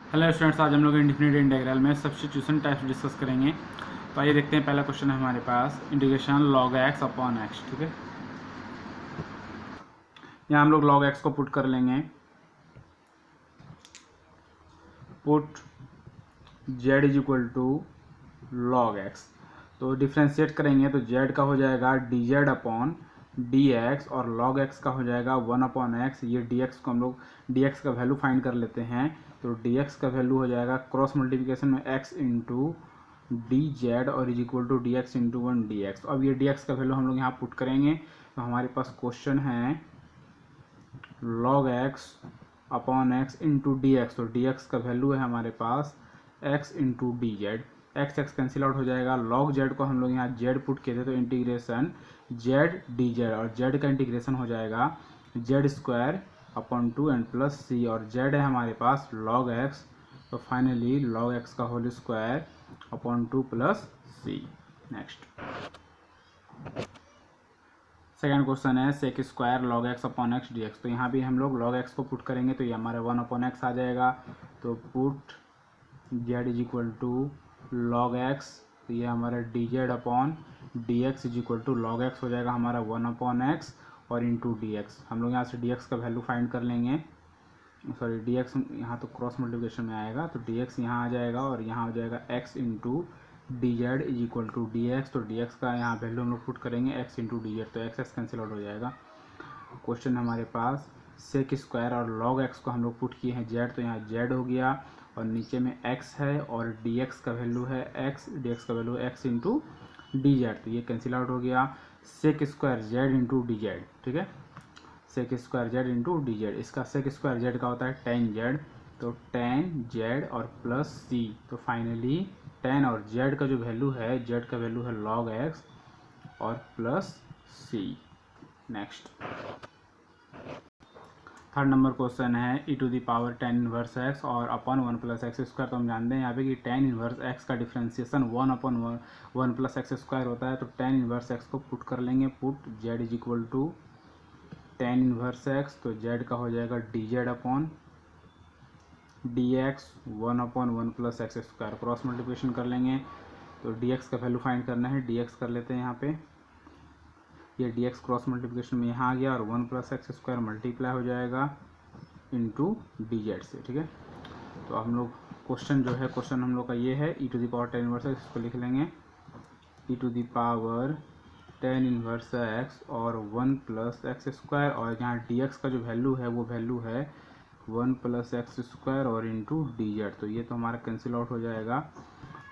Hello students, आज हम लोग इंडिफिनिट इंटीग्रल में सब्स्टिट्यूशन टाइप्स डिस्कस करेंगे। तो आइए देखते हैं, पहला क्वेश्चन है हमारे पास integration log x upon X. ठीक है, यहाँ हम लोग लॉग एक्स को पुट कर लेंगे। Put z is equal to log x, तो डिफ्रेंशिएट करेंगे तो जेड का हो जाएगा d z upon d x और लॉग एक्स का हो जाएगा 1/x। ये डी एक्स को हम लोग डी एक्स का वैल्यू फाइंड कर लेते हैं। तो डी एक्स का वैल्यू हो जाएगा क्रॉस मल्टीप्लिकेशन में एक्स इंटू डी जेड और is equal to d x into 1 dx। अब ये डी एक्स का वैल्यू हम लोग यहाँ पुट करेंगे तो हमारे पास क्वेश्चन है log x upon X into D x. तो डी एक्स का वैल्यू है हमारे पास X into D Z. X x cancel out हो जाएगा। लॉग जेड को हम लोग यहाँ जेड पुट किए थे तो इंटीग्रेशन जेड डी जेड, और जेड का इंटीग्रेशन हो जाएगा z square upon 2 and plus c, और जेड है हमारे पास लॉग एक्स। तो फाइनली लॉग एक्स का whole square upon 2 plus c. Next second question है sec square log x upon x d x. तो यहाँ भी हम लोग लॉग एक्स को पुट करेंगे तो ये हमारे 1/x आ जाएगा। तो put z is equal to log x, तो ये हमारा d z upon d x is equal to log x हो जाएगा हमारा 1/x और इंटू डी एक्स। हम लोग यहाँ से डी एक्स का वैल्यू फाइंड कर लेंगे। सॉरी, डी एक्स यहाँ तो क्रॉस मल्टीप्लिकेशन में आएगा तो डी एक्स यहाँ आ जाएगा और यहाँ हो जाएगा x into D z is equal to d x. तो डी एक्स का यहाँ वैल्यू हम लोग पुट करेंगे एक्स इंटू डी जेड, तो एक्स एक्स कैंसिल आउट हो जाएगा। क्वेश्चन हमारे पास सेक स्क्वायर और लॉग एक्स को हम लोग पुट किए हैं जेड, तो यहाँ जेड हो गया और नीचे में एक्स है और डी एक्स का वैल्यू है एक्स, डी एक्स का वैल्यू है एक्स इंटू डी जेड, तो ये कैंसिल आउट हो गया। Sec square z into D z, ठीक है, sec square z into D z. इसका सेक स्क्वायर जेड का होता है टेन जेड, तो टेन जेड और प्लस सी। तो फाइनली टेन और जेड का जो वैल्यू है, जेड का वैल्यू है लॉग एक्स और plus c. Next third number question है e to the power tan inverse x और अपॉन 1 प्लस एक्स स्क्वायर। तो हम जानते हैं यहाँ पे कि टेन इनवर्स एक्स का डिफ्रेंसिएशन 1/1 प्लस एक्स स्क्वायर होता है। तो टेन इनवर्स एक्स को पुट कर लेंगे। Put z is equal to tan inverse x, तो जेड का हो जाएगा d z upon d x 1/1 plus x square. Cross multiplication कर लेंगे तो डी एक्स का वैल्यू फाइंड करना है। डी एक्स कर लेते हैं यहाँ पे, ये डी एक्स क्रॉस मल्टीप्लिकेशन में यहाँ आ गया और 1 प्लस एक्स स्क्वायर मल्टीप्लाई हो जाएगा इंटू डी जेड से। ठीक है, तो हम लोग क्वेश्चन जो है, क्वेश्चन हम लोग का ये है e to the power tan inverse x, इसको लिख लेंगे e to the power tan inverse x और 1 प्लस एक्स स्क्वायर, और यहाँ डी एक्स का जो वैल्यू है वो वैल्यू है 1 प्लस एक्स स्क्वायर और इंटू डी जेड। तो ये तो हमारा कैंसिल आउट हो जाएगा।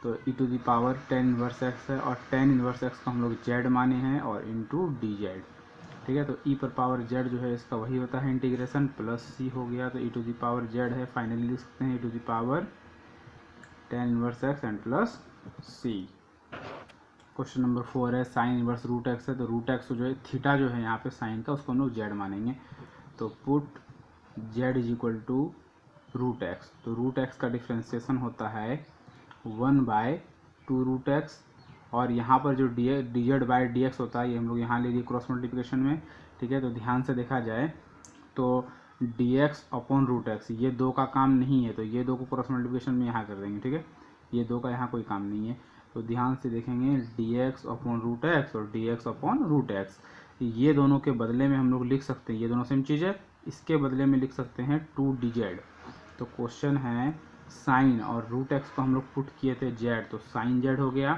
तो e to the power tan inverse x है और टेन इनवर्स एक्स को हम लोग जेड माने हैं और इंटू डी जेड। ठीक है, तो ई पर पावर जेड जो है इसका वही होता है इंटीग्रेशन, प्लस सी हो गया। तो e to the power z है, फाइनली लिख सकते हैं e to the power tan inverse x and plus c. Question number 4 है साइन इनवर्स रूट एक्स है। तो रूट एक्स जो है थीटा जो है यहाँ पे साइन का, उसको हम लोग जेड मानेंगे। तो put z is equal to root x, तो रूट एक्स का डिफ्रेंसिएशन होता है 1/2 रूट एक्स, और यहाँ पर जो d z by d x होता है ये हम लोग यहाँ ले लिए क्रॉस मल्टीप्लिकेशन में। ठीक है, तो ध्यान से देखा जाए तो D x upon root x ये दो का काम नहीं है, तो ये दो को क्रॉस मल्टीप्लिकेशन में यहाँ कर देंगे। ठीक है, ये दो का यहाँ कोई काम नहीं है, तो ध्यान से देखेंगे d x upon root x और d x upon root x, ये दोनों के बदले में हम लोग लिख सकते हैं, ये दोनों सेम चीज़ है, इसके बदले में लिख सकते हैं 2 DZ। तो क्वेश्चन है साइन और रूट एक्स को हम लोग पुट किए थे जेड, तो साइन जेड हो गया।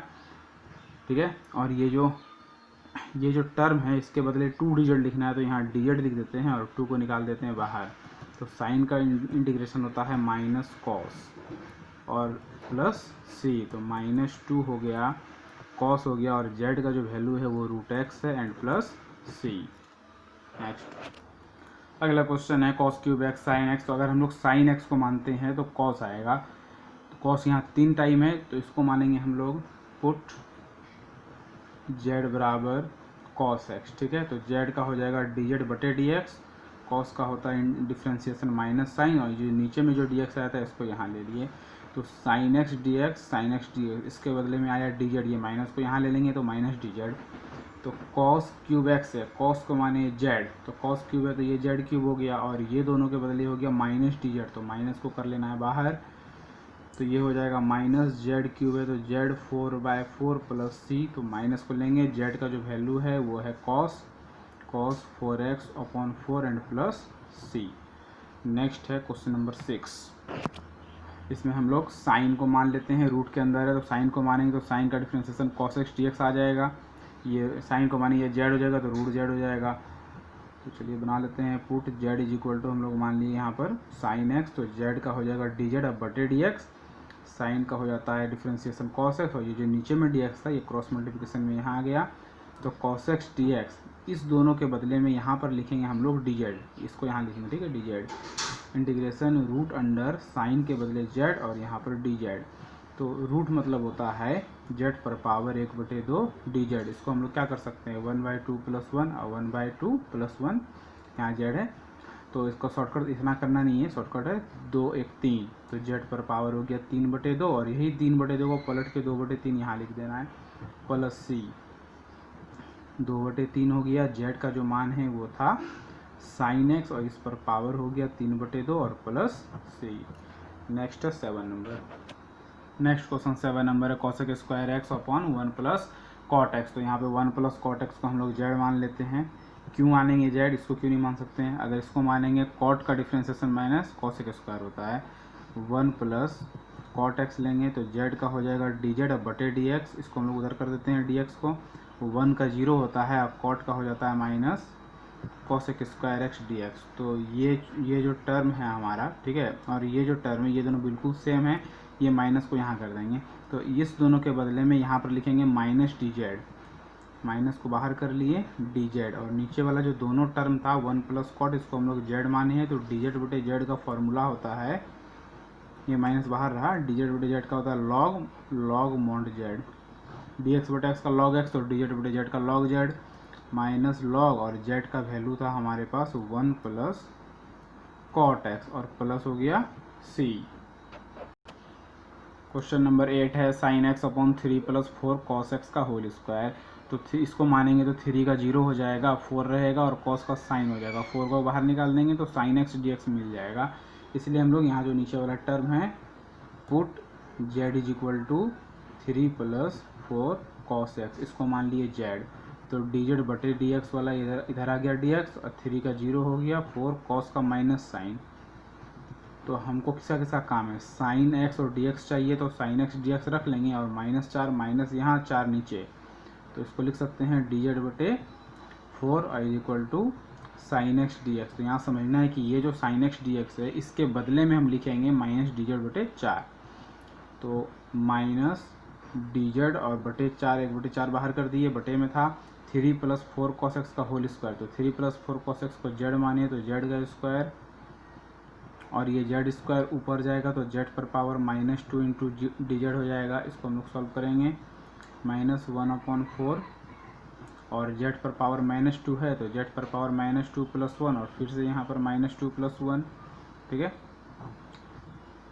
ठीक है, और ये जो टर्म है इसके बदले 2 DZ लिखना है, तो यहाँ DZ लिख देते हैं और 2 को निकाल देते हैं बाहर। तो साइन का इंटीग्रेशन होता है माइनस कॉस और प्लस सी, तो -2 हो गया, कॉस हो गया, और जेड का जो वैल्यू है वो रूट एक्स है एंड प्लस सी। नेक्स्ट अगला क्वेश्चन है cos cube x sign x. तो अगर हम लोग साइन एक्स को मानते हैं तो कॉस आएगा। तो कॉस यहाँ 3 टाइम है, तो इसको मानेंगे हम लोग पुट जेड बराबर कॉस एक्स। ठीक है, तो जेड का हो जाएगा डी जेड बटे डी एक्स, कॉस का होता है डिफ्रेंसिएशन माइनस साइन, और जो नीचे में जो डी एक्स आया था इसको यहाँ ले लिए। तो sine x d x, sign x d x, इसके बदले में आया डी जेड, ये माइनस को यहाँ ले लेंगे तो माइनस डी जेड। तो कॉस क्यूब एक्स है, कॉस को माने जेड, तो कॉस क्यूब है तो ये जेड क्यूब हो गया, और ये दोनों के बदले हो गया माइनस डी जेड, तो माइनस को कर लेना है बाहर। तो ये हो जाएगा माइनस जेड क्यूब है तो जेड 4/4 प्लस सी, तो माइनस को लेंगे, जेड का जो वैल्यू है वो है cos 4x/4 and plus c. Next है क्वेश्चन नंबर 6। इसमें हम लोग साइन को मान लेते हैं, रूट के अंदर है तो साइन को मानेंगे तो साइन का डिफ्रेंसिएशन cos x dx आ जाएगा। ये साइन को मानिए जेड हो जाएगा तो रूट जेड हो जाएगा। तो चलिए बना लेते हैं put z is equal to, हम लोग मान लिए यहाँ पर साइन एक्स, तो जेड का हो जाएगा डी जेड अब बटे डी एक्स, साइन का हो जाता है डिफ्रेंसिएशन cos x, और ये जो नीचे में dx था ये क्रॉस मल्टीप्लिकेशन में यहाँ आ गया, तो cos x dx इस दोनों के बदले में यहाँ पर लिखेंगे हम लोग डी जेड, इसको यहाँ लिखेंगे, ठीक है, d z integration root under sine के बदले जेड और यहाँ पर डी जेड, तो रूट मतलब होता है जेड पर पावर 1/2 डी जेड। इसको हम लोग क्या कर सकते हैं 1/2 + 1 और 1/2 + 1, यहाँ जेड है तो इसका शॉर्टकट इतना करना नहीं है, शॉर्टकट है 2 1 3, तो जेड पर पावर हो गया 3/2 और यही 3/2 को पलट के 2/3 यहाँ लिख देना है प्लस सी, 2/3 हो गया। जेड का जो मान है वो था साइन एक्स और इस पर पावर हो गया 3/2 और प्लस सी। नेक्स्ट है 7 नंबर। नेक्स्ट क्वेश्चन 7 नंबर है cos square x upon 1 plus cot x, तो यहाँ पे 1 प्लस कॉट एक्स को हम लोग जेड मान लेते हैं। क्यों मानेंगे जेड, इसको क्यों नहीं मान सकते हैं, अगर इसको मानेंगे कॉट का डिफ्रेंसिएशन माइनस cos स्क्वायर होता है, 1 प्लस कॉट एक्स लेंगे तो जेड का हो जाएगा डी जेड अब बटे डी एक्स, इसको हम लोग उधर कर देते हैं डी एक्स को, 1 का 0 होता है, अब कॉट का हो जाता है minus cos square x d x, तो ये जो टर्म है हमारा, ठीक है, और ये जो टर्म है ये दोनों बिल्कुल सेम है, ये माइनस को यहाँ कर देंगे, तो इस दोनों के बदले में यहाँ पर लिखेंगे माइनस डी जेड, माइनस को बाहर कर लिए डी जेड, और नीचे वाला जो दोनों टर्म था 1 प्लस कॉट इसको हम लोग जेड माने हैं, तो डी जेड बटे जेड का फॉर्मूला होता है, ये माइनस बाहर रहा, डी जेड बटे जेड का होता है log mod Z, D x बटे एक्स का लॉग एक्स, तो डी जेड बटे जेड का लॉग जेड माइनस लॉग, और जेड का वैल्यू था हमारे पास 1 प्लस कॉट एक्स और प्लस हो गया सी। क्वेश्चन नंबर 8 है sine x upon 3 + 4 cos x का होल स्क्वायर, तो इसको मानेंगे तो 3 का 0 हो जाएगा, 4 रहेगा और cos का साइन हो जाएगा, 4 को बाहर निकाल देंगे तो साइन एक्स डी एक्स मिल जाएगा, इसलिए हम लोग यहाँ जो नीचे वाला टर्म है put z is equal to 3 + 4 cos x, इसको मान लिए जेड, तो डी जेड बटे डी एक्स वाला इधर आ गया डी एक्स और 3 का 0 हो गया, 4 cos का माइनस साइन, तो हमको किसका किसका काम है साइन एक्स और डी एक्स चाहिए, तो साइन एक्स डी एक्स रख लेंगे और -4 माइनस यहाँ 4 नीचे, तो इसको लिख सकते हैं डी जेड बटे 4 is equal to sine x d x, तो यहाँ समझना है कि ये जो साइन एक्स डी एक्स है इसके बदले में हम लिखेंगे माइनस डी जेड बटे 4, तो माइनस डी जेड और बटे 4 1/4 बाहर कर दिए, बटे में था 3 + 4 cos x का होल स्क्वायर, तो 3 + 4 cos x को जेड मानिए तो जेड का स्क्वायर, और ये जेड स्क्वायर ऊपर जाएगा तो जेड पर पावर -2 इंटू डी जेड हो जाएगा, इसको हम लोग सॉल्व करेंगे -1/4, और जेड पर पावर -2 है तो जेड पर पावर -2 + 1 और फिर से यहाँ पर -2 + 1, ठीक है,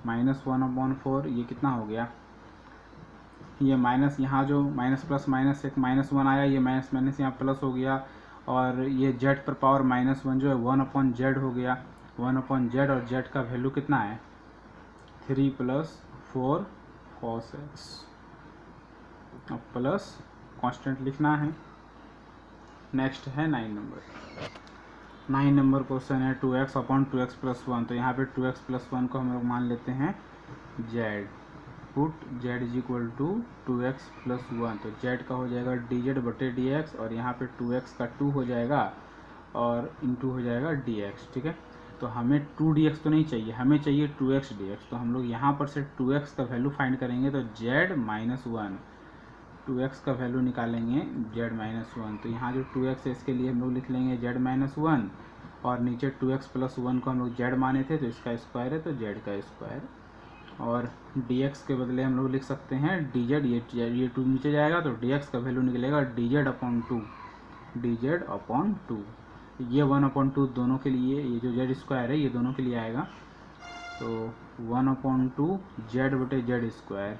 -1/4, ये कितना हो गया, ये माइनस यहाँ जो माइनस प्लस माइनस एक -1 आया, ये माइनस माइनस यहाँ प्लस हो गया, और ये जेड पर पावर -1 जो है 1/z हो गया, 1/z, और जेड का वैल्यू कितना है 3 + 4 cos x, अब प्लस कांस्टेंट लिखना है। नेक्स्ट है 9 नंबर। 9 नंबर क्वेश्चन है 2x अपॉन 2x + 1, तो यहाँ पे 2x + 1 को हम लोग मान लेते हैं z, put z is equal to 2x + 1, तो जेड का हो जाएगा डी जेड बटे डी एक्स, और यहाँ पे 2x का 2 हो जाएगा और इंटू हो जाएगा डी एक्स, ठीक है, तो हमें 2dx तो नहीं चाहिए, हमें चाहिए 2x dx, तो हम लोग यहाँ पर से 2x का वैल्यू फाइंड करेंगे, तो z -1, 2x का वैल्यू निकालेंगे z -1, तो यहाँ जो 2x है इसके लिए हम लोग लिख लेंगे z -1, और नीचे 2x + 1 को हम लोग z माने थे तो इसका स्क्वायर है तो z का स्क्वायर, और dx के बदले हम लोग लिख सकते हैं dz, ये 2 नीचे जाएगा तो dx का वैल्यू निकलेगा dz/2, dz/2, ये 1/2 दोनों के लिए, ये जो z स्क्वायर है ये दोनों के लिए आएगा, तो 1/2 z बटे जेड स्क्वायर,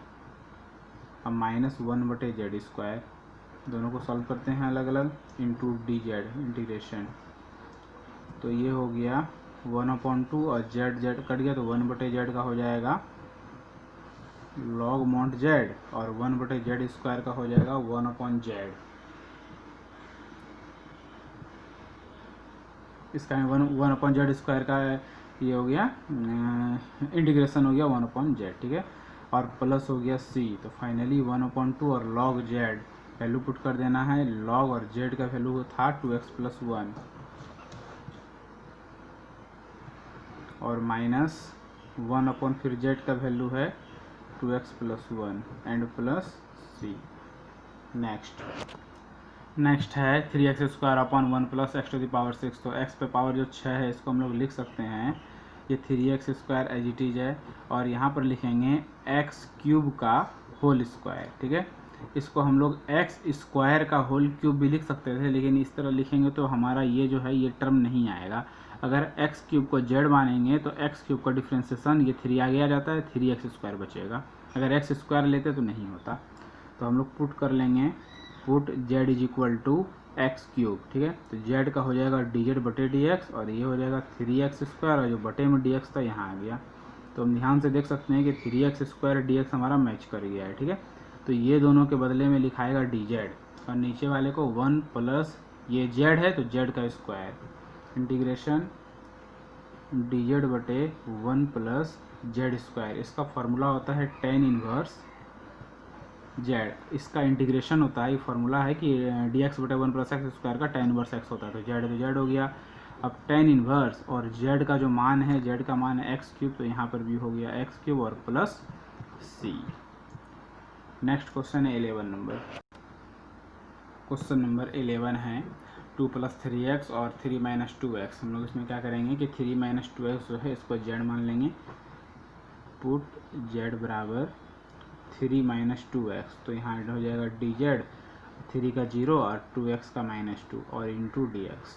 अब -1/z स्क्वायर, दोनों को सॉल्व करते हैं अलग अलग, इंटू डी जेड इंटीग्रेशन, तो ये हो गया 1/2 और z कट गया तो 1/z का हो जाएगा लॉग मॉन्ट जेड और 1/z² का हो जाएगा 1/z। इसका 1/z² का ये हो गया इंटीग्रेशन हो गया 1/z, ठीक है, और प्लस हो गया c। तो फाइनली 1/2 और log z वैल्यू पुट कर देना है। log और z का वैल्यू था 2x + 1 और माइनस 1/ फिर z का वैल्यू है 2x + 1 and plus c। Next है 3x² / 1 + x⁴ तो x पे पावर जो 6 है इसको हम लोग लिख सकते हैं, ये 3x² एज इट इज है, और यहाँ पर लिखेंगे x³ का होल स्क्वायर, ठीक है। इसको हम लोग x² का होल क्यूब भी लिख सकते थे, लेकिन इस तरह लिखेंगे तो हमारा ये जो है ये टर्म नहीं आएगा। अगर x³ को z मानेंगे तो x³ का डिफ्रेंसिएशन ये 3 आगे आ जाता है, 3x² बचेगा। अगर x² लेते तो नहीं होता। तो हम लोग पुट कर लेंगे, पुट z = x³, ठीक है। तो z का हो जाएगा dz/dx और ये हो जाएगा 3x² और जो बटे में dx था यहाँ आ गया। तो हम ध्यान से देख सकते हैं कि 3x² dx हमारा मैच कर गया है, ठीक है। तो ये दोनों के बदले में लिखाएगा dz और नीचे वाले को 1 प्लस ये z है तो z का स्क्वायर इंटीग्रेशन dz/1 + z²। इसका फॉर्मूला होता है tan इनवर्स z। इसका इंटीग्रेशन होता है, ये फार्मूला है कि dx/1 + x² का tan इनवर्स x होता है। तो z हो गया। अब tan इनवर्स और z का जो मान है, z का मान है x³, तो यहाँ पर भी हो गया x³ और प्लस c। नेक्स्ट क्वेश्चन है 11 नंबर। क्वेश्चन नंबर 11 है 2 + 3x और 3 - 2x। हम लोग इसमें क्या करेंगे कि 3 - 2x जो है इसको z मान लेंगे। पुट z = 3 - 2x, तो यहाँ हो जाएगा dz 3 का 0 और 2x का -2 और इंटू dx।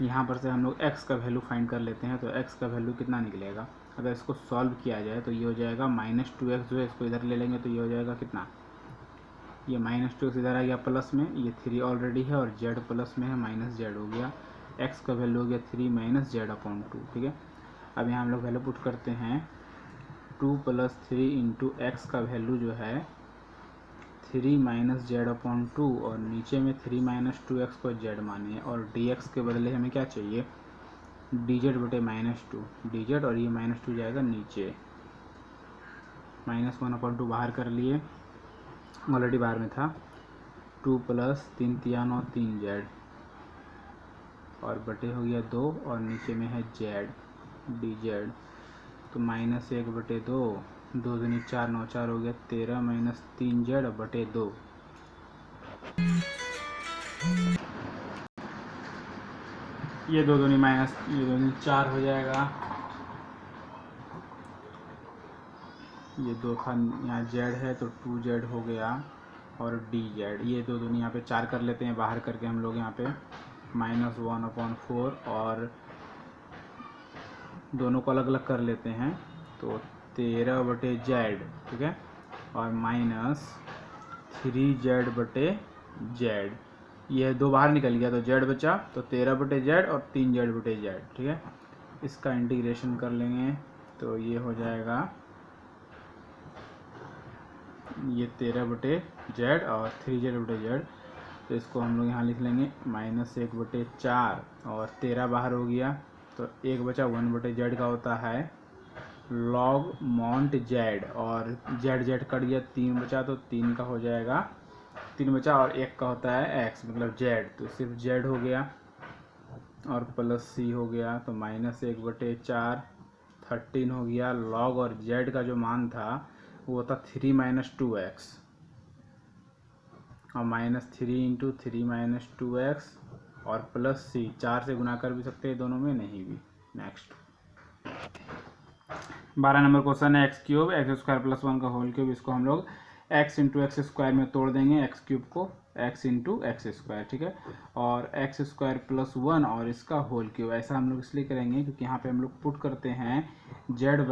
यहाँ पर से हम लोग x का वैल्यू फाइंड कर लेते हैं। तो x का वैल्यू कितना निकलेगा, अगर इसको सॉल्व किया जाए तो ये हो जाएगा -2x जो है इसको इधर ले लेंगे तो ये हो जाएगा कितना, ये -2x इधर आ गया प्लस में, ये 3 ऑलरेडी है और z प्लस में है -z हो गया। x का वैल्यू हो गया 3 - z/2, ठीक है। अब यहाँ हम लोग वैल्यू पुट करते हैं 2 + 3 × x का वैल्यू जो है 3 - z/2 और नीचे में 3 - 2x को z माने और dx के बदले हमें क्या चाहिए, dz/-2 dz और ये -2 जाएगा नीचे, -1/2 बाहर कर लिए, ऑलरेडी बाहर में था। 2 + 3 × 3 = 3z और बटे हो गया 2 और नीचे में है z dz। तो -1/2, 2 दूनी 4 9 4 हो गया 13 - 3z/2। ये 2 दूनी माइनस ये 2 दूनी 4 हो जाएगा, ये 2 था यहाँ z है तो 2z हो गया और dz। ये 2 दूनी यहाँ पे 4 कर लेते हैं, बाहर करके हम लोग यहाँ पे -1/4 और दोनों को अलग अलग कर लेते हैं तो 13/z, ठीक है, और -3z/z। यह 2 बाहर निकल गया तो z बचा, तो 13/z और 3z/z, ठीक है। इसका इंटीग्रेशन कर लेंगे तो ये हो जाएगा ये 13/z और 3z/z। तो इसको हम लोग यहाँ लिख लेंगे -1/4 और 13 बाहर हो गया तो 1 बचा, 1/z का होता है log मॉन्ट z और z कट गया, 3 बचा तो 3 का हो जाएगा, 3 बचा और 1 का होता है x मतलब z, तो सिर्फ z हो गया और प्लस c हो गया। तो -1/4 13 हो गया, log और z का जो मान था वो था 3 - 2x और -3 × 3 - 2x और प्लस c, 4 से गुना कर भी सकते हैं दोनों में, नहीं भी। नेक्स्ट 12 नंबर क्वेश्चन है x³ x² + 1 का होल क्यूब। इसको हम लोग x × x² में तोड़ देंगे, x³ को x × x², ठीक है, और x² + 1 और इसका होल क्यूब। ऐसा हम लोग इसलिए करेंगे क्योंकि यहाँ पे हम लोग पुट करते हैं z =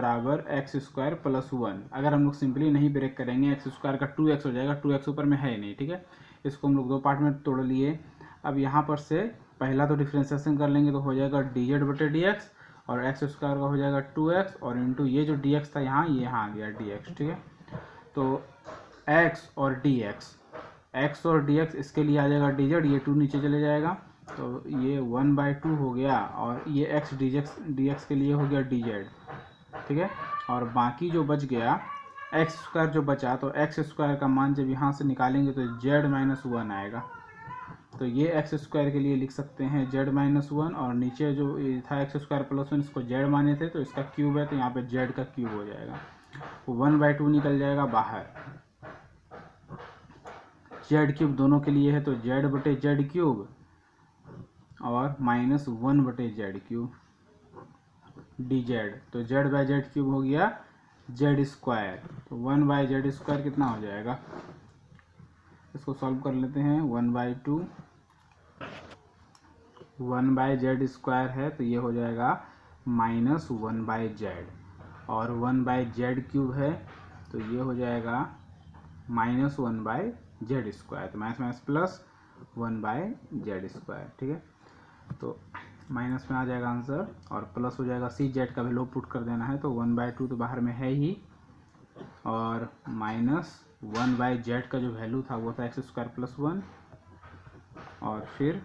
x² + 1। अगर हम लोग सिंपली नहीं ब्रेक करेंगे x² का 2x हो जाएगा, 2x ऊपर में है नहीं, ठीक है। इसको हम लोग 2 पार्ट में तोड़ लिए। अब यहाँ पर से पहला तो डिफ्रेंशिएशन कर लेंगे तो हो जाएगा dz/dx और x² का हो जाएगा 2x और इंटू ये जो dx था यहाँ, ये यहाँ आ गया dx, ठीक है। तो एक्स और डी एक्स इसके लिए आ जाएगा dz, ये 2 नीचे चले जाएगा तो ये 1/2 हो गया, और ये एक्स डी एक्स के लिए हो गया dz, ठीक है। और बाकी जो बच गया एक्स स्क्वायर जो बचा, तो एक्स स्क्वायर का मान जब यहाँ से निकालेंगे तो z-1 आएगा। तो ये एक्स स्क्वायर के लिए लिख सकते हैं z-1, और नीचे जो था एक्स स्क्वायर प्लस 1, इसको z माने थे तो इसका क्यूब है, तो यहाँ पे z का क्यूब हो जाएगा। 1/2 निकल जाएगा बाहर, z क्यूब दोनों के लिए है तो z/z क्यूब और -1/z क्यूब dz, तो z/z क्यूब हो गया z स्क्वायर, तो 1/z स्क्वायर कितना हो जाएगा, इसको सॉल्व कर लेते हैं। 1/2 1/z स्क्वायर है तो ये हो जाएगा -1/z, और 1/z क्यूब है तो ये हो जाएगा -1/z स्क्वायर, तो माइनस प्लस 1/z स्क्वायर, ठीक है। तो माइनस में आ जाएगा आंसर और प्लस हो जाएगा, सी जेड का वैल्यू पुट कर देना है, तो 1/2 तो बाहर में है ही, और -1/z का जो वैल्यू था वो था एक्स स्क्वायर प्लस 1, और फिर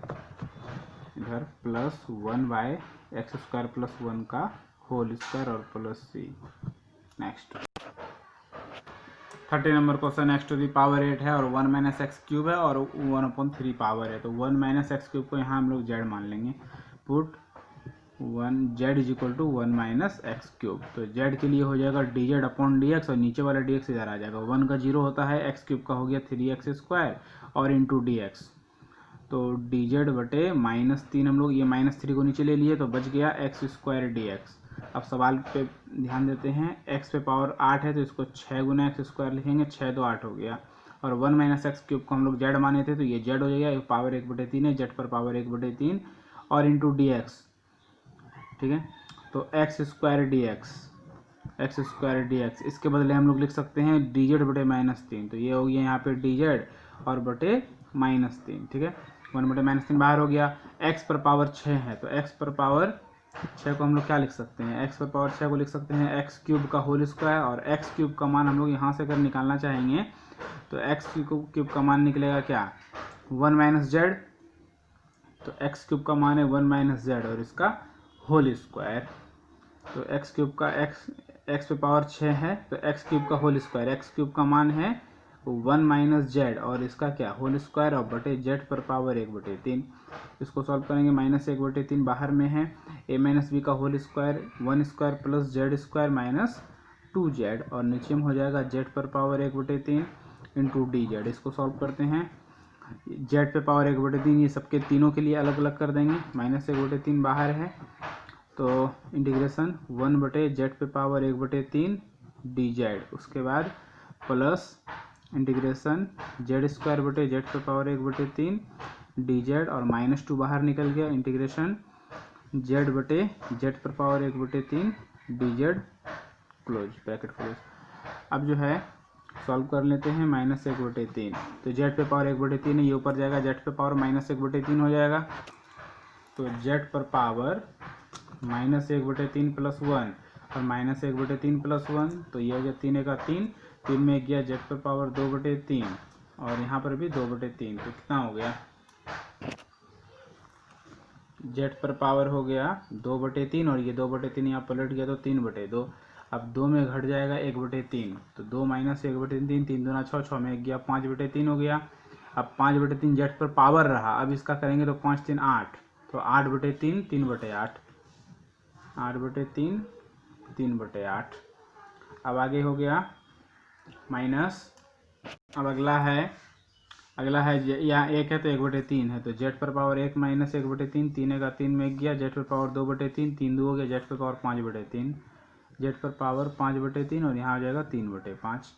इधर प्लस 1/x स्क्वायर प्लस 1 का होल स्क्वायर और plus c. Next 30 number question x to the power 8 है और 1 - x क्यूब है और 1/3 पावर है, तो 1 - x क्यूब को यहाँ हम लोग z मान लेंगे। पुट 1z = 1 - x क्यूब, तो z के लिए हो जाएगा dz/dx, और नीचे वाला dx इधर आ जाएगा। 1 का 0 होता है, x क्यूब का हो गया 3x स्क्वायर और इंटू dx, तो dz/-3 हम लोग ये -3 को नीचे ले लिए तो बच गया x स्क्वायर dx। अब सवाल पे ध्यान देते हैं, x पे पावर 8 है तो इसको 6 गुना x स्क्वायर लिखेंगे, 6 तो 8 हो गया, और 1 - x क्यूब को हम लोग z माने थे तो ये z हो जाएगा, पावर 1/3 है, z पर पावर 1/3 और इंटू dx, ठीक है। तो x स्क्वायर dx, इसके बदले हम लोग लिख सकते हैं dz/-3, तो ये हो गया यहाँ पे dz और बटे -3, ठीक है। 1/-3 बाहर हो गया। x पर पावर 6 है तो x पर पावर 6 को हम लोग क्या लिख सकते हैं, x पर पावर 6 को लिख सकते हैं x क्यूब का होल स्क्वायर, और x क्यूब का मान हम लोग यहाँ से अगर निकालना चाहेंगे तो x क्यूब का मान निकलेगा क्या, 1 - z, तो x क्यूब का मान है 1 - z और इसका होल स्क्वायर, तो x क्यूब का x पे पावर 6 है तो x क्यूब का होल स्क्वायर, x क्यूब का मान है 1 - z और इसका क्या होल स्क्वायर और बटे z पर पावर 1/3। इसको सॉल्व करेंगे, -1/3 बाहर में है, a - b का whole square 1 square plus z square minus 2z, और नीचे में हो जाएगा z पर पावर 1/3 इंटू dz। इसको सॉल्व करते हैं, z पे पावर 1/3 ये सबके तीनों के लिए अलग अलग कर देंगे, -1/3 बाहर है तो इंटीग्रेशन 1/z पे पावर 1/3 dz, उसके बाद प्लस इंटीग्रेशन z स्क्वायर बटे z पे पावर 1/3 dz, और -2 बाहर निकल गया, इंटीग्रेशन z पर power 1/3 dz, close bracket close. अब जो है सॉल्व कर लेते हैं, -1/3, तो z पे पावर 1/3 है, ये ऊपर जाएगा, z पे पावर -1/3 हो जाएगा, तो z पर पावर -1/3 प्लस 1 और -1/3 प्लस 1, तो ये हो गया 3 का 3 में गया z पर पावर 2/3 और यहाँ पर भी 2/3, तो कितना हो गया, z पर पावर हो गया 2/3 और ये 2/3 यहाँ पलट गया तो 3/2, अब 2 में घट जाएगा 1/3, तो 2 - 1/3, 3 दूना 6, 6 में गया 5/3 हो गया। अब 5/3 z पर पावर रहा, अब इसका करेंगे तो 5 3 8, तो 8/3 3/8, 8/3 3/8। अब आगे हो गया माइनस, अब अगला है यहाँ 1 है तो 1/3 है, तो z पर पावर 1 - 1/3, 3 का 3 में गया, z पर पावर 2/3, 3 2 हो गया, z पर पावर 5/3, z पर पावर 5/3 और यहाँ आ जाएगा 3/5।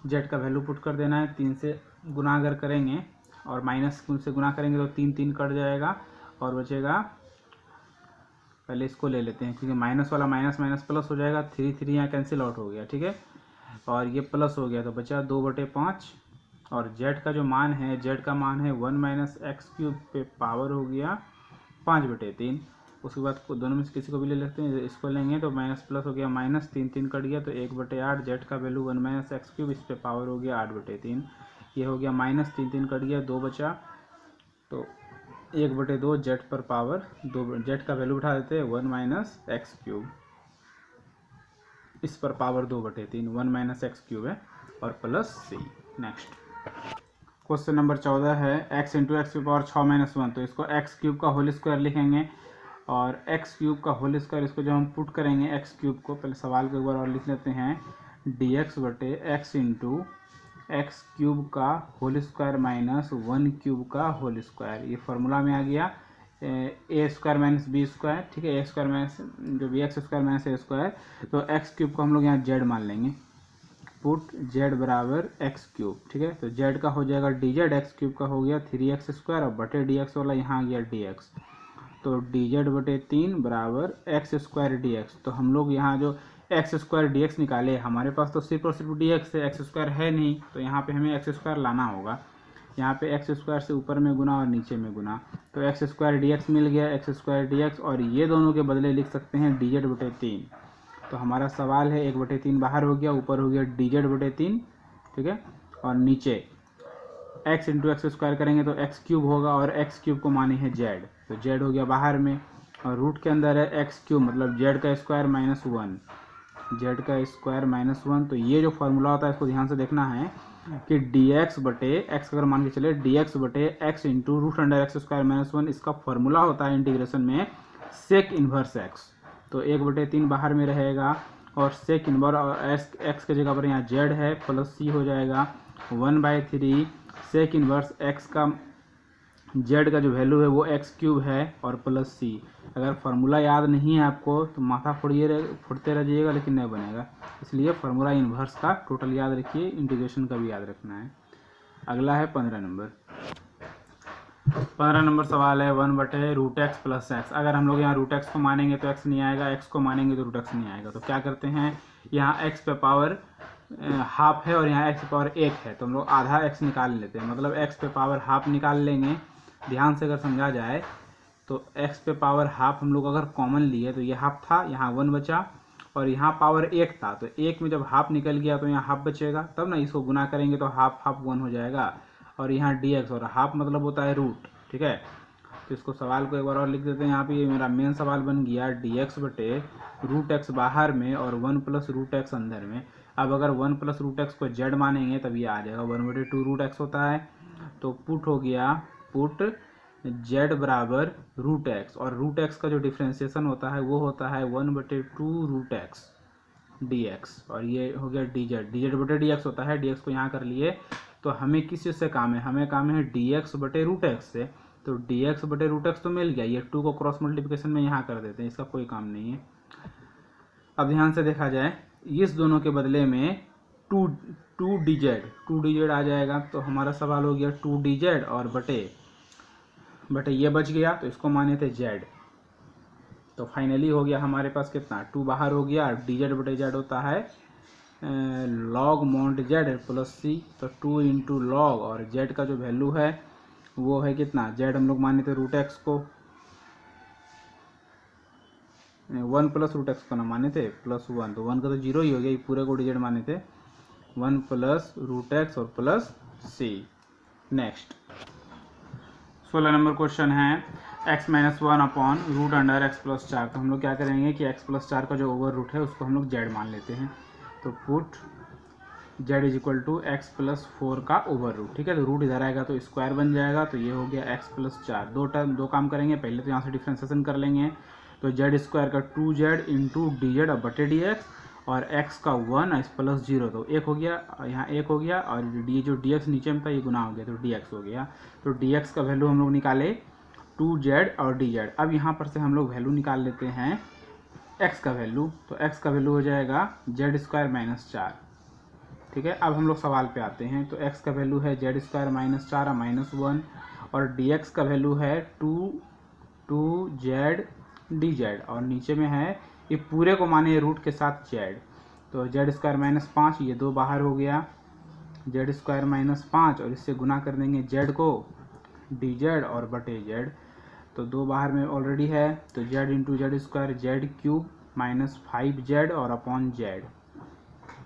z का वैल्यू पुट कर देना है, 3 से गुना अगर करेंगे और माइनस से गुना करेंगे तो 3 3 कट जाएगा और बचेगा, पहले इसको ले लेते हैं क्योंकि माइनस वाला माइनस माइनस प्लस हो जाएगा, 3 3 यहाँ कैंसिल आउट हो गया, ठीक है, और ये प्लस हो गया तो बचा 2/5, और z का जो मान है, z का मान है 1 - x क्यूब पे पावर हो गया 5/3, उसके बाद दोनों में से किसी को भी ले लेते हैं, इसको लेंगे तो माइनस प्लस हो गया माइनस, 3 कट गया तो 1/8, जेड का वैल्यू 1 माइनस एक्स क्यूब, इस पे पावर हो गया 8/3, ये हो गया माइनस 3 कट गया 2 बचा, तो 1/2 जेड पर पावर 2, जेड का वैल्यू उठा देते हैं 1 माइनस एक्स क्यूब, इस पर पावर 2/3, 1 माइनस एक्स क्यूब है और plus c. Next question number 14 है x इंटू एक्स की पावर 6 - 1, तो इसको एक्स क्यूब का होल स्क्वायर लिखेंगे और एक्स क्यूब का होल स्क्वायर इसको जब हम पुट करेंगे एक्स क्यूब को, पहले सवाल को एक बार और लिख लेते हैं, dx/x इंटू एक्स क्यूब का होल स्क्वायर माइनस 1 क्यूब का होल स्क्वायर, ये फार्मूला में आ गया ए स्क्वायर माइनस बी स्क्वायर, ठीक है, ए स्क्वायर माइनस जो बी एक्स स्क्वायर माइनस ए स्क्वायर, तो एक्स क्यूब को हम लोग यहाँ जेड मान लेंगे, पुट जेड बराबर एक्स क्यूब, ठीक है, तो जेड का हो जाएगा डी जेड, एक्स क्यूब का हो गया 3x स्क्वायर और बटे डी एक्स वाला यहाँ आ गया डी एक्स, तो डी जेड बटे 3 बराबर एक्स स्क्वायर डी एक्स। तो हम लोग यहाँ जो एक्स स्क्वायर डी एक्स निकाले, हमारे पास तो सिर्फ और सिर्फ डी एक्स है, एक्स स्क्वायर है नहीं, तो यहाँ पे हमें एक्स स्क्वायर लाना होगा, यहाँ पे एक्स स्क्वायर से ऊपर में गुना और नीचे में गुना, तो एक्स स्क्वायर डी एक्स मिल गया, एक्स स्क्वायर डी एक्स, और ये दोनों के बदले लिख सकते हैं डी जेड बटे 3। तो हमारा सवाल है 1/3 बाहर हो गया, ऊपर हो गया डी जेड बटे 3, ठीक है, और नीचे x इंटू एक्स स्क्वायर करेंगे तो एक्स क्यूब होगा और एक्स क्यूब को माने है जेड, तो जेड हो गया बाहर में, और रूट के अंदर है एक्स क्यूब मतलब जेड का स्क्वायर माइनस 1, जेड का स्क्वायर माइनस 1। तो ये जो फार्मूला होता है इसको ध्यान से देखना है कि dx बटे एक्स, अगर मान के चले dx बटे x into root under x square minus 1, इसका फार्मूला होता है इंटीग्रेशन में सेक इन्वर्स एक्स, तो 1/3 बाहर में रहेगा और सेक इन्वर्स एक्स के जगह पर यहाँ जेड है, प्लस सी हो जाएगा 1/3 सेक इन्वर्स एक्स का जेड का जो वैल्यू है वो एक्स क्यूब है और प्लस सी। अगर फार्मूला याद नहीं है आपको तो माथा फुटते रह जाइएगा, लेकिन नहीं बनेगा, इसलिए फार्मूला इन्वर्स का टोटल याद रखिए, इंटीग्रेशन का भी याद रखना है। अगला है 15 नंबर। 15 नंबर सवाल है 1/√x प्लस एक्स। अगर हम लोग यहाँ रूट एक्स को मानेंगे तो एक्स नहीं आएगा, एक्स को मानेंगे तो रूट एक्स नहीं आएगा, तो क्या करते हैं, यहाँ एक्स पे पावर हाफ है और यहाँ एक्स पे पावर 1 है, तो हम लोग आधा एक्स निकाल लेते हैं, मतलब एक्स पे पावर हाफ निकाल लेंगे। ध्यान से अगर समझा जाए तो एक्स पे पावर हाफ हम लोग अगर कॉमन लिए तो ये हाफ था, यहाँ 1 बचा, और यहाँ पावर 1 था, तो 1 में जब हाफ निकल गया तो यहाँ हाफ बचेगा, तब ना इसको गुना करेंगे तो हाफ हाफ 1 हो जाएगा, और यहाँ dx, और हाफ मतलब होता है रूट, ठीक है। तो इसको सवाल को एक बार और लिख देते हैं, यहाँ पे ये मेरा मेन सवाल बन गया dx बटे √x बाहर में और 1 प्लस √x अंदर में। अब अगर 1 प्लस √x को z मानेंगे तब ये आ जाएगा 1/2 √x होता है, तो पुट हो गया, पुट z बराबर √x, और √x का जो डिफ्रेंसिएशन होता है वो होता है 1/2 √x dx, और ये हो गया dz बटे dx होता है, dx को यहाँ कर लिए। तो हमें किस चीज़ से काम है, हमें काम है dx बटे √x से, तो dx बटे √x तो मिल गया, ये 2 को क्रॉस मल्टीप्लिकेशन में यहाँ कर देते हैं, इसका कोई काम नहीं है। अब ध्यान से देखा जाए, इस दोनों के बदले में 2 dz आ जाएगा, तो हमारा सवाल हो गया 2 dz और बटे ये बच गया, तो इसको माने थे z, तो फाइनली हो गया हमारे पास कितना, 2 बाहर हो गया, dz बटे z होता है log मॉन्ट z प्लस सी, तो 2 इंटू लॉग, और z का जो वैल्यू है वो है कितना, z हम लोग माने थे √x को, 1 प्लस √x को ना माने थे प्लस 1, तो 1 का तो 0 ही हो गया, ये पूरे को dz माने थे, 1 प्लस √x और plus c. Next 16 number question है x - 1 upon root under x plus 4। तो हम लोग क्या करेंगे कि x प्लस 4 का जो ओवर रूट है उसको हम लोग z मान लेते हैं, तो put z is equal to x plus 4 का ओवर रूट, ठीक है, तो रूट इधर आएगा तो स्क्वायर बन जाएगा, तो ये हो गया x प्लस 4। दो काम करेंगे, पहले तो यहाँ से डिफ्रेंसिएशन कर लेंगे, तो z स्क्वायर का 2z इंटू dz और बटे dx, और x का 1 प्लस 0, तो 1 हो गया, यहाँ 1 हो गया, और डी जो dx नीचे में था ये गुना हो गया, तो dx हो गया। तो dx का वैल्यू हम लोग निकाले 2z और dz। अब यहाँ पर से हम लोग वैल्यू निकाल लेते हैं x का वैल्यू, तो x का वैल्यू हो जाएगा z स्क्वायर माइनस 4, ठीक है। अब हम लोग सवाल पे आते हैं, तो x का वैल्यू है z स्क्वायर माइनस 4 और माइनस 1, और dx का वैल्यू है 2z dz, और नीचे में है ये पूरे को माने रूट के साथ z, तो z स्क्वायर माइनस 5, ये 2 बाहर हो गया, z स्क्वायर माइनस 5, और इससे गुना कर देंगे z को dz और बटे z, तो 2 बाहर में ऑलरेडी है, तो Z into Z square Z cube minus 5z और अपॉन जेड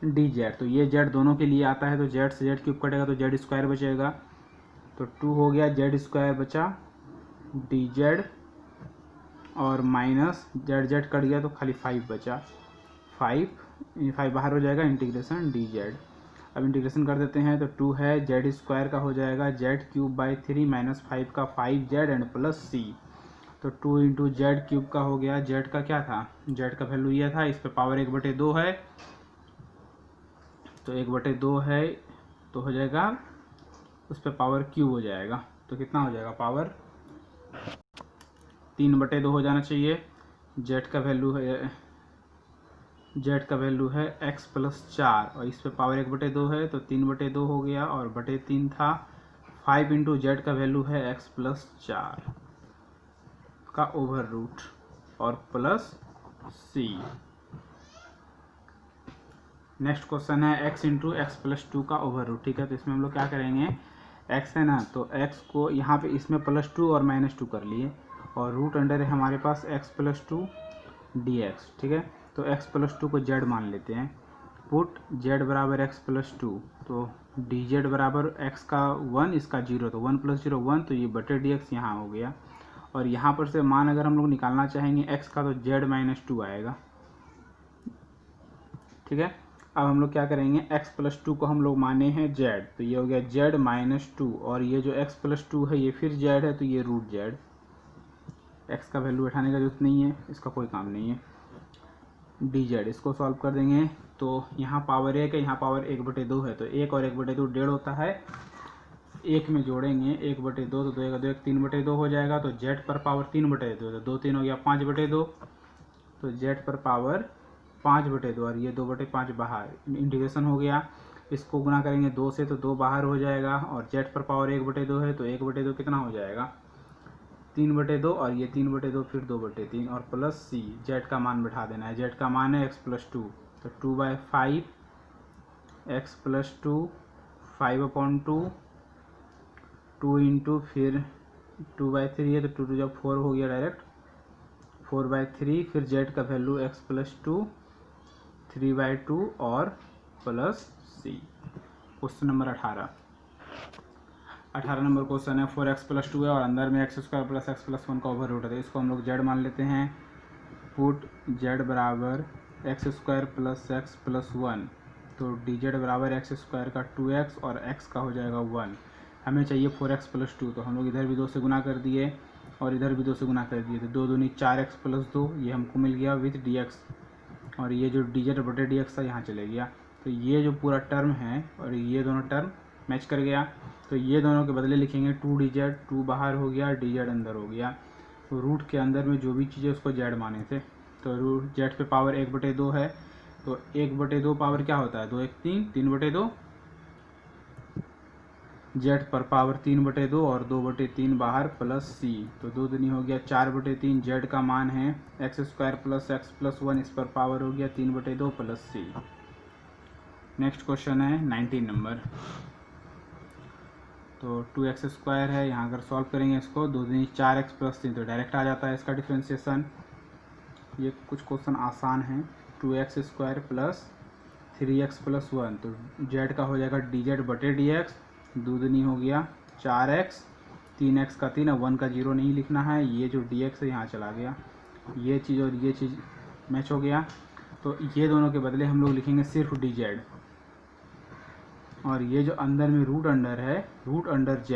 डी जेड। तो ये जेड दोनों के लिए आता है, तो जेड से जेड क्यूब कटेगा तो जेड स्क्वायर बचेगा, तो 2 हो गया, जेड स्क्वायर बचा डी जेड और माइनस जेड जेड कट गया तो खाली 5 बचा, 5 बाहर हो जाएगा, इंटीग्रेशन डी जेड। अब इंटीग्रेशन कर देते हैं, तो 2 है, जेड स्क्वायर का हो जाएगा जेड क्यूब बाई 3 माइनस 5 का 5z एंड प्लस सी। तो 2 इंटू जेड क्यूब का हो गया, जेड का क्या था, जेड का वैल्यू ये था, इस पर पावर 1/2 है, तो 1/2 है तो हो जाएगा उस पर पावर क्यूब हो जाएगा, तो कितना हो जाएगा, पावर 3/2 हो जाना चाहिए। जेड का वैल्यू है x प्लस 4 और इस पे पावर 1/2 है तो 3/2 हो गया और बटे 3 था। 5 इंटू जेड का वैल्यू है x प्लस 4 का ओवर रूट और प्लस c। नेक्स्ट क्वेश्चन है x इंटू एक्स प्लस 2 का ओवर रूट। ठीक है, तो इसमें हम लोग क्या करेंगे, x है ना, तो x को यहाँ पे इसमें +2 और -2 कर लिए और रूट अंडर है हमारे पास x प्लस 2 dx। ठीक है, तो x प्लस 2 को z मान लेते हैं, पुट z बराबर x प्लस 2, तो dz बराबर x का 1 इसका 0, तो 1 + 0 1, तो ये बटे dx यहाँ हो गया। और यहाँ पर से मान अगर हम लोग निकालना चाहेंगे x का तो z - 2 आएगा। ठीक है, अब हम लोग क्या करेंगे, x प्लस 2 को हम लोग माने हैं z, तो ये हो गया z - 2 और ये जो x प्लस 2 है ये फिर z है, तो ये रूट z। x का वैल्यू बैठाने का जरूरत नहीं है, इसका कोई काम नहीं है। dz इसको सॉल्व कर देंगे, तो यहाँ पावर 1 है, यहाँ पावर 1/2 है, तो 1 और 1/2 1.5 होता है, 1 में जोड़ेंगे 1/2 तो 2 1 2 3/2 हो जाएगा, तो z पर पावर 3/2, तो 2 3 हो गया 5/2, तो z पर पावर 5/2 और ये 2/5 बाहर, इंटीग्रेशन हो गया। इसको गुना करेंगे 2 से तो 2 बाहर हो जाएगा और z पर पावर 1/2 है, तो 1/2 कितना हो जाएगा, 3/2 और ये 3/2 फिर 2/3 और प्लस c। z का मान बैठा देना है, z का मान है x प्लस 2, तो 2/5 x प्लस 2 5/2 2 इंटू फिर 2/3 है, तो 2 जब 4 हो गया डायरेक्ट 4/3, फिर z का वैल्यू x प्लस 2 3/2 और plus c। Question number 18 number question है, 4x प्लस 2 है और अंदर में x square plus x plus 1 का ओवर रूट है, तो इसको हम लोग z मान लेते हैं, पुट z बराबर x square plus x plus 1, तो dz बराबर x स्क्वायर का 2x और x का हो जाएगा 1। हमें चाहिए 4x प्लस 2, तो हम लोग इधर भी 2 से गुना कर दिए और इधर भी 2 से गुना कर दिए, तो 2 दूनी 4x प्लस 2 ये हमको मिल गया विथ dx, और ये जो dz बटे dx था यहाँ चले गया, तो ये जो पूरा टर्म है और ये दोनों टर्म मैच कर गया, तो ये दोनों के बदले लिखेंगे 2dz, 2 बाहर हो गया, dz अंदर हो गया, तो रूट के अंदर में जो भी चीज़ें उसको z माने थे, तो रूट z पे पावर 1/2 है, तो 1/2 पावर क्या होता है, 2 1 3 3/2, z पर पावर 3/2 और 2/3 बाहर प्लस c, तो 2 दूनी हो गया 4/3, z का मान है x square plus x plus 1, इस पर पावर हो गया 3/2 प्लस c। नेक्स्ट क्वेश्चन है 19 नंबर, तो 2x स्क्वायर है, यहाँ अगर सॉल्व करेंगे इसको 2 दूनी 4x प्लस 3, तो डायरेक्ट आ जाता है इसका डिफ्रेंशिएशन। ये कुछ क्वेश्चन आसान हैं, 2x square plus 3x plus 1, तो z का हो जाएगा dz बटे dx, 2 दूनी हो गया 4x, 3x का 3, अब 1 का 0 नहीं लिखना है, ये जो dx है यहाँ चला गया, ये चीज़ और ये चीज़ मैच हो गया, तो ये दोनों के बदले हम लोग लिखेंगे सिर्फ dz, और ये जो अंदर में रूट अंडर है, रूट अंडर z,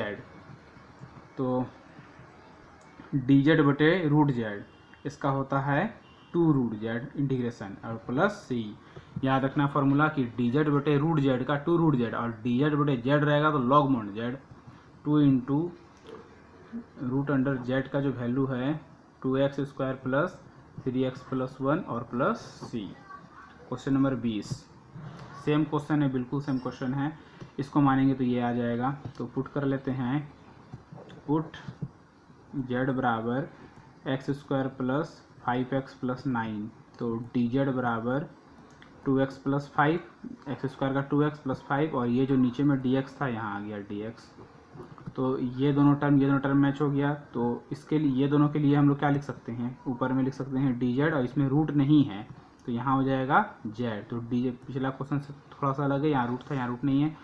तो dz बटे रूट z, इसका होता है 2 रूट z इंटीग्रेशन और प्लस c। याद रखना फॉर्मूला कि dz बटे रूट z का 2 रूट z और dz बटे z रहेगा तो लॉग मोड z, 2 इंटू रूट अंडर z का जो वैल्यू है 2x square plus 3x plus 1 और plus c। Question number 20 same question है, बिल्कुल सेम क्वेश्चन है, इसको मानेंगे तो ये आ जाएगा, तो पुट कर लेते हैं, पुट z बराबर x square plus 5x plus 9, तो dz बराबर 2x प्लस 5, एक्स स्क्वायर का 2x प्लस 5 और ये जो नीचे में dx था यहाँ आ गया dx, तो ये दोनों टर्म मैच हो गया। तो इसके लिए ये दोनों के लिए हम लोग क्या लिख सकते हैं, ऊपर में लिख सकते हैं dz, और इसमें रूट नहीं है तो यहाँ हो जाएगा z। तो dz पिछला क्वेश्चन से थोड़ा सा अलग है, यहाँ रूट था, यहाँ रूट नहीं है।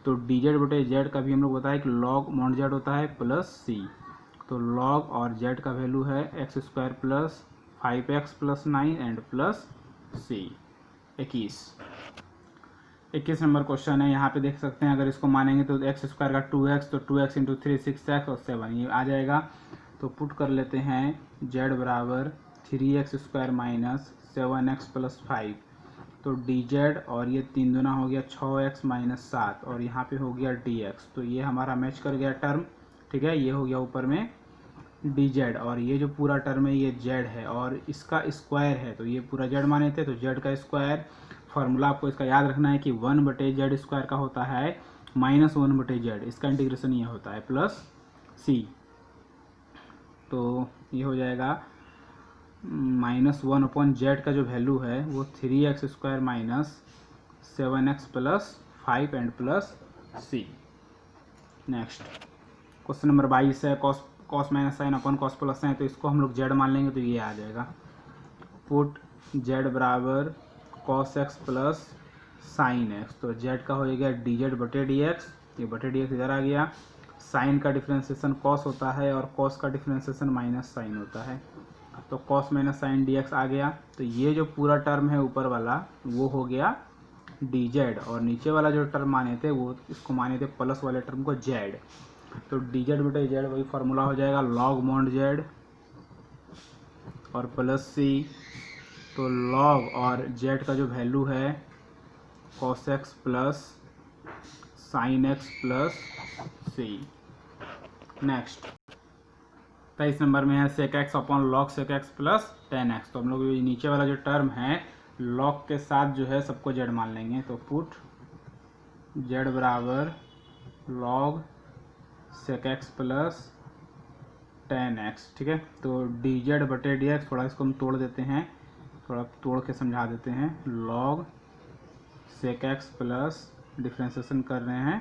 तो dz बटे z का भी हम लोग बताया कि log mod z होता है प्लस c। तो log और z का वैल्यू है x square plus 5x plus 9 and plus c। 21 number question है। यहाँ पे देख सकते हैं अगर इसको मानेंगे तो एक्स स्क्वायर का 2x, तो 2x इंटू 3 6x और 7 ये आ जाएगा। तो पुट कर लेते हैं z बराबर 3x square minus 7x plus 5। तो dz और ये 3 दूना हो गया 6x माइनस 7 और यहाँ पे हो गया dx। तो ये हमारा मैच कर गया टर्म, ठीक है। ये हो गया ऊपर में dz और ये जो पूरा टर्म है ये z है और इसका स्क्वायर है, तो ये पूरा z माने थे तो z का स्क्वायर। फार्मूला आपको इसका याद रखना है कि 1/z स्क्वायर का होता है -1/z, इसका इंटीग्रेशन ये होता है प्लस c। तो ये हो जाएगा -1/z का जो वैल्यू है वो 3x square minus 7x plus 5 and plus c। Next question number 22 है। कॉस माइनस साइन अपन कॉस प्लस साइन, तो इसको हम लोग z मान लेंगे तो ये आ जाएगा। पुट z बराबर cos x plus sign x. तो z का हो गया dz बटे dx, ये बटे dx इधर आ गया। साइन का डिफ्रेंसिएशन cos होता है और cos का डिफ्रेंसिएशन माइनस साइन होता है, तो cos माइनस साइन dx आ गया। तो ये जो पूरा टर्म है ऊपर वाला वो हो गया dz और नीचे वाला जो टर्म माने थे वो इसको माने थे प्लस वाले टर्म को z। तो dz बटे z वही फार्मूला हो जाएगा log mod z और प्लस c। तो log और z का जो वैल्यू है cos x plus sign x plus c। Next 23 number में है sec x upon log sec x plus tan x। तो हम लोग नीचे वाला जो टर्म है log के साथ जो है सबको z मान लेंगे। तो पुट z बराबर log sec x plus tan x, ठीक है। तो dz बटे dx, थोड़ा इसको हम तोड़ देते हैं, थोड़ा तोड़ के समझा देते हैं। log sec x plus differentiation कर रहे हैं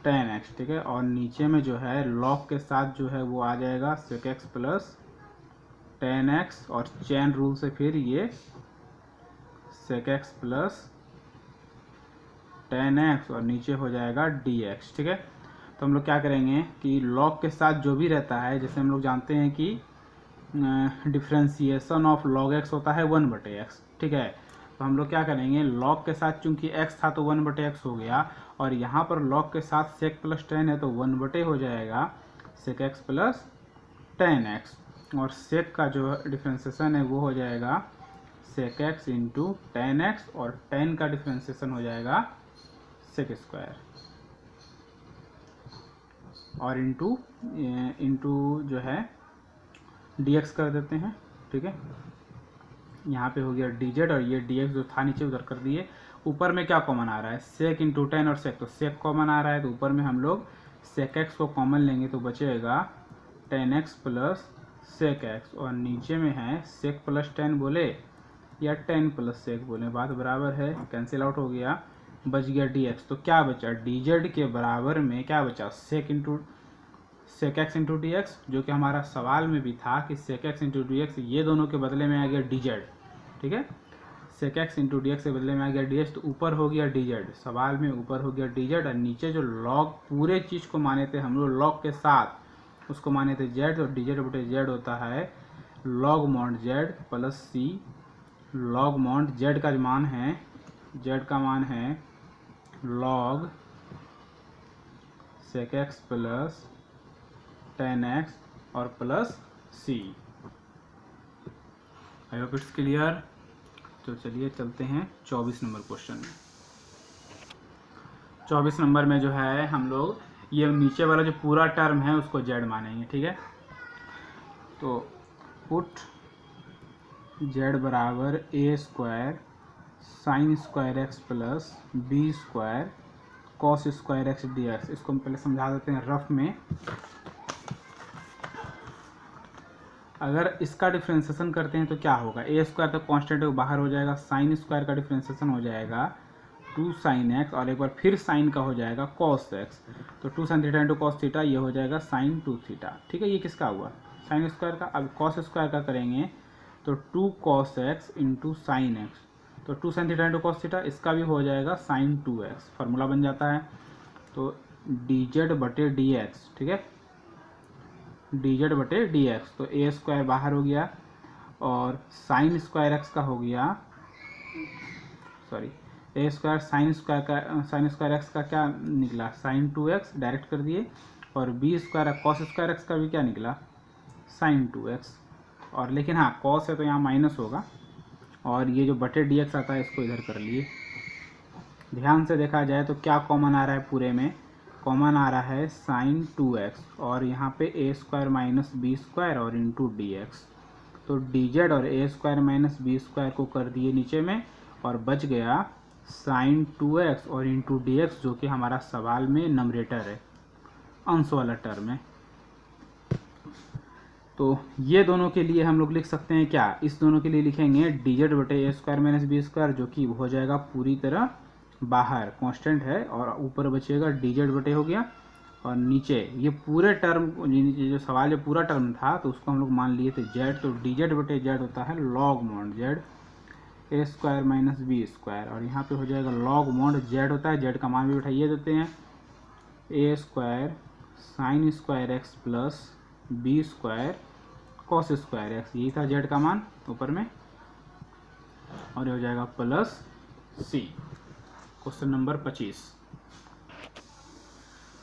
tan x, ठीक है। और नीचे में जो है log के साथ जो है वो आ जाएगा sec x plus tan x और चेन रूल से फिर ये sec x plus tan x और नीचे हो जाएगा dx, ठीक है। तो हम लोग क्या करेंगे कि log के साथ जो भी रहता है, जैसे हम लोग जानते हैं कि डिफ्रेंसिएशन ऑफ log x होता है 1/x, ठीक है। तो हम लोग क्या करेंगे, log के साथ चूंकि x था तो 1/x हो गया और यहाँ पर log के साथ sec प्लस tan है तो 1/, हो जाएगा sec x plus tan x और sec का जो डिफ्रेंसिएशन है वो हो जाएगा sec x into tan x और tan का डिफ्रेंसिएशन हो जाएगा sec स्क्वायर और इंटू जो है dx कर देते हैं, ठीक है। यहाँ पे हो गया dz और ये dx जो था नीचे उधर कर दिए। ऊपर में क्या कॉमन आ रहा है, sec इंटू tan और sec, तो sec कॉमन आ रहा है तो ऊपर में हम लोग sec x को कॉमन लेंगे तो बचेगा tan x plus sec x और नीचे में है sec प्लस tan बोले या tan प्लस sec बोले, बात बराबर है, कैंसिल आउट हो गया, बच गया dx। तो क्या बचा, dz के बराबर में क्या बचा sec x इंटू dx, जो कि हमारा सवाल में भी था कि sec x इंटू dx, ये दोनों के बदले में आ गया dz, ठीक है। sec x इंटू dx के बदले में आ गया dx, तो ऊपर हो गया dz, सवाल में ऊपर हो गया dz और नीचे जो log पूरे चीज़ को माने थे हम लोग log के साथ उसको माने थे z, तो dz बटे z होता है log mod z plus c। log mod z का मान है, z का मान है log sec x plus tan x और plus c। I hope it's clear. तो चलिए चलते हैं 24 नंबर क्वेश्चन में। 24 नंबर में जो है हम लोग ये नीचे वाला जो पूरा टर्म है उसको z मानेंगे, ठीक है। तो पुट z बराबर a square sine square x plus b square cos square x dx। इसको हम पहले समझा देते हैं रफ में। अगर इसका डिफ्रेंसिएशन करते हैं तो क्या होगा, ए स्क्वायर तो कांस्टेंट है बाहर हो जाएगा, साइन स्क्वायर का डिफ्रेंसिएशन हो जाएगा 2 साइन एक्स और एक बार फिर साइन का हो जाएगा कॉस एक्स, तो 2 sine theta into cos theta, ये हो जाएगा साइन 2 थीटा। ठीक है, ये किसका हुआ? साइन स्क्वायर का। अब कॉस स्क्वायर का करेंगे तो 2 cos x into sine x, तो 2 sine theta into cos theta, इसका भी हो जाएगा साइन 2x। फार्मूला बन जाता है तो dz बटे dx। ठीक है, dz बटे dx, तो a स्क्वायर बाहर हो गया और साइन स्क्वायर एक्स का हो गया, sorry a square sine square x का क्या निकला? साइन 2x डायरेक्ट कर दिए, और b square cos square x का भी क्या निकला? Sign 2x। और लेकिन हाँ कॉस है तो यहाँ माइनस होगा, और ये जो बटे dx आता है इसको इधर कर लिए। ध्यान से देखा जाए तो क्या कॉमन आ रहा है पूरे में? कॉमन आ रहा है साइन 2x और यहाँ पे a square minus b square और इंटू dx, तो dz और a square minus b square को कर दिए नीचे में, और बच गया साइन 2x और इंटू dx, जो कि हमारा सवाल में नंबरेटर है, अंश वाला टर्म है। तो ये दोनों के लिए हम लोग लिख सकते हैं क्या? इस दोनों के लिए लिखेंगे dz बटे a square minus b square, जो कि हो जाएगा पूरी तरह बाहर, कांस्टेंट है, और ऊपर बचेगा dz बटे हो गया, और नीचे ये पूरे टर्म, जो सवाल जो पूरा टर्म था तो उसको हम लोग मान लिए थे z, तो dz बटे z होता है log mod z a square minus b square, और यहाँ पे हो जाएगा लॉग मॉड z होता है, z का मान भी उठाइए देते हैं, a square sine square x plus b square cos square x, यही था z का मान ऊपर में, और ये हो जाएगा plus c। Question number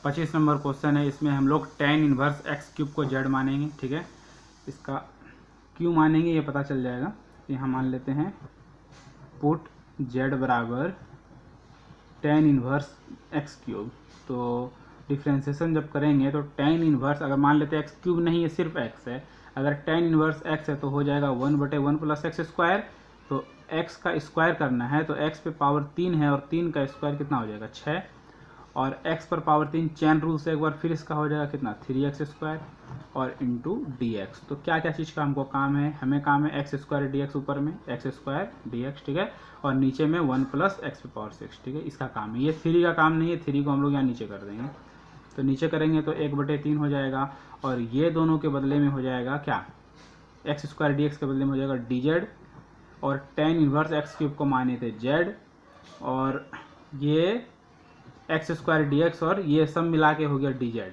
25 number question है, इसमें हम लोग tan इनवर्स x क्यूब को z मानेंगे। ठीक है, इसका क्यों मानेंगे ये पता चल जाएगा। यहाँ मान लेते हैं पुट z बराबर tan इनवर्स x क्यूब, तो डिफ्रेंसिएशन जब करेंगे तो tan इनवर्स, अगर मान लेते हैं x क्यूब नहीं है सिर्फ x है, अगर tan इनवर्स x है तो हो जाएगा 1 बटे 1 प्लस एक्स स्क्वायर, तो x का स्क्वायर करना है तो x पे पावर 3 है, और 3 का स्क्वायर कितना हो जाएगा? 6, और x पर पावर 3 चैन रूल से एक बार फिर इसका हो जाएगा कितना? 3x स्क्वायर और इंटू dx। तो क्या क्या चीज़ का हमको काम है? हमें काम है x स्क्वायर dx, ऊपर में x स्क्वायर dx, ठीक है, और नीचे में 1 प्लस एक्स पे पावर 6, ठीक है, इसका काम है। ये 3 का काम नहीं है, 3 को हम लोग यहाँ नीचे कर देंगे, तो नीचे करेंगे तो 1 बटे 3 हो जाएगा, और ये दोनों के बदले में हो जाएगा क्या? एक्स स्क्वायर dx के बदले में हो जाएगा dz, और tan इनवर्स x क्यूब को माने थे z, और ये एक्स स्क्वायर dx, और ये सब मिला के हो गया dz,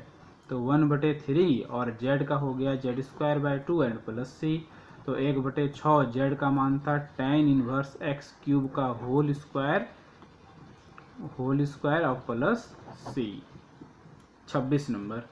तो 1 बटे 3, और z का हो गया z square by 2 and plus c, तो 1 बटे 6 z का मान था tan इनवर्स x क्यूब का होल स्क्वायर और प्लस c। 26 नंबर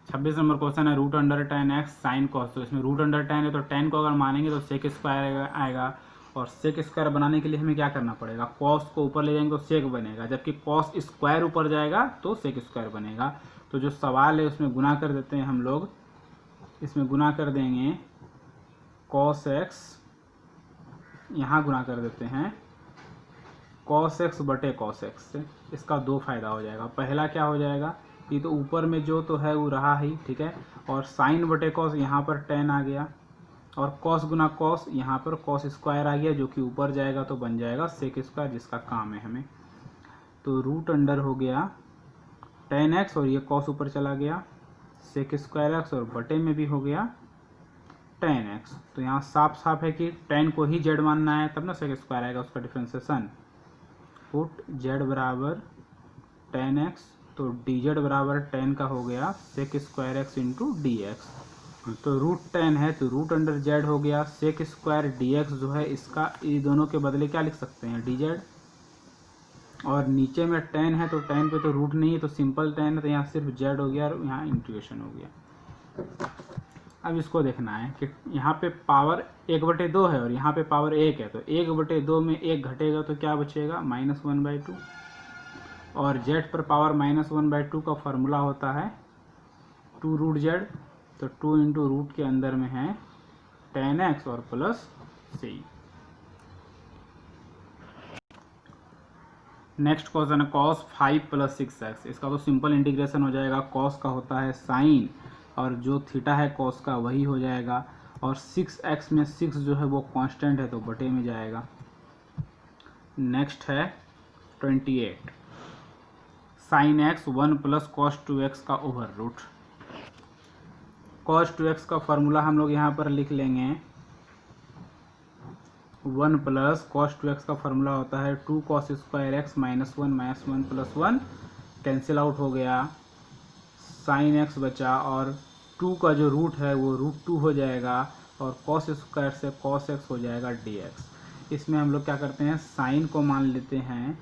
क्वेश्चन है root under tan x sine cos, तो इसमें रूट अंडर tan है तो tan को अगर मानेंगे तो सेक स्क्वायर आएगा, और सेक स्क्वायर बनाने के लिए हमें क्या करना पड़ेगा? कॉस को ऊपर ले जाएंगे तो सेक बनेगा, जबकि कॉस स्क्वायर ऊपर जाएगा तो सेक स्क्वायर बनेगा। तो जो सवाल है उसमें गुना कर देते हैं हम लोग, इसमें गुना कर देंगे कॉस एक्स, यहाँ गुना कर देते हैं कॉस एक्स बटे कॉस एक्स से। इसका दो फायदा हो जाएगा। पहला क्या हो जाएगा कि तो ऊपर में जो तो है वो रहा ही, ठीक है, और साइन बटे कॉस यहाँ पर tan आ गया, और कॉस गुना कॉस यहाँ पर कॉस स्क्वायर आ गया, जो कि ऊपर जाएगा तो बन जाएगा सेक स्क्वायर, जिसका काम है हमें। तो रूट अंडर हो गया tan x, और ये कॉस ऊपर चला गया सेक स्क्वायर एक्स, और बटे में भी हो गया tan x। तो यहाँ साफ साफ है कि tan को ही z मानना है, तब ना सेक स्क्वायर आएगा उसका डिफ्रेंसिएशन। पुट z बराबर tan x, तो dz बराबर tan का हो गया sec square x into D x, तो रूट tan है तो रूट अंडर z हो गया सेक स्क्वायर dx, जो है इसका ये दोनों के बदले क्या लिख सकते हैं? dz, और नीचे में tan है तो tan पे तो रूट नहीं है तो सिंपल tan है, तो यहाँ सिर्फ z हो गया और यहाँ इंटीग्रेशन हो गया। अब इसको देखना है कि यहाँ पे पावर 1/2 है और यहाँ पे पावर 1 है, तो 1/2 में 1 घटेगा तो क्या बचेगा? -1/2, और z पर पावर -1/2 का फॉर्मूला होता है 2 रूट z, तो 2 इंटू रूट के अंदर में है tan x और प्लस c। नेक्स्ट क्वेश्चन है cos 5 + 6x। इसका तो सिंपल इंटीग्रेशन हो जाएगा। cos का होता है साइन, और जो थीटा है cos का वही हो जाएगा, और 6x में 6 जो है वो कांस्टेंट है तो बटे में जाएगा, नेक्स्ट है 28, sine x 1 plus cos 2x का ओवर रूट। कॉस 2x का फॉर्मूला हम लोग यहाँ पर लिख लेंगे, 1 प्लस कॉस 2x का फॉर्मूला होता है 2 cos square x minus 1 plus 1 cancel out हो गया, साइन एक्स बचा और 2 का जो रूट है वो √2 हो जाएगा और कॉस स्क्वायर से कॉस एक्स हो जाएगा dx। इसमें हम लोग क्या करते हैं, साइन को मान लेते हैं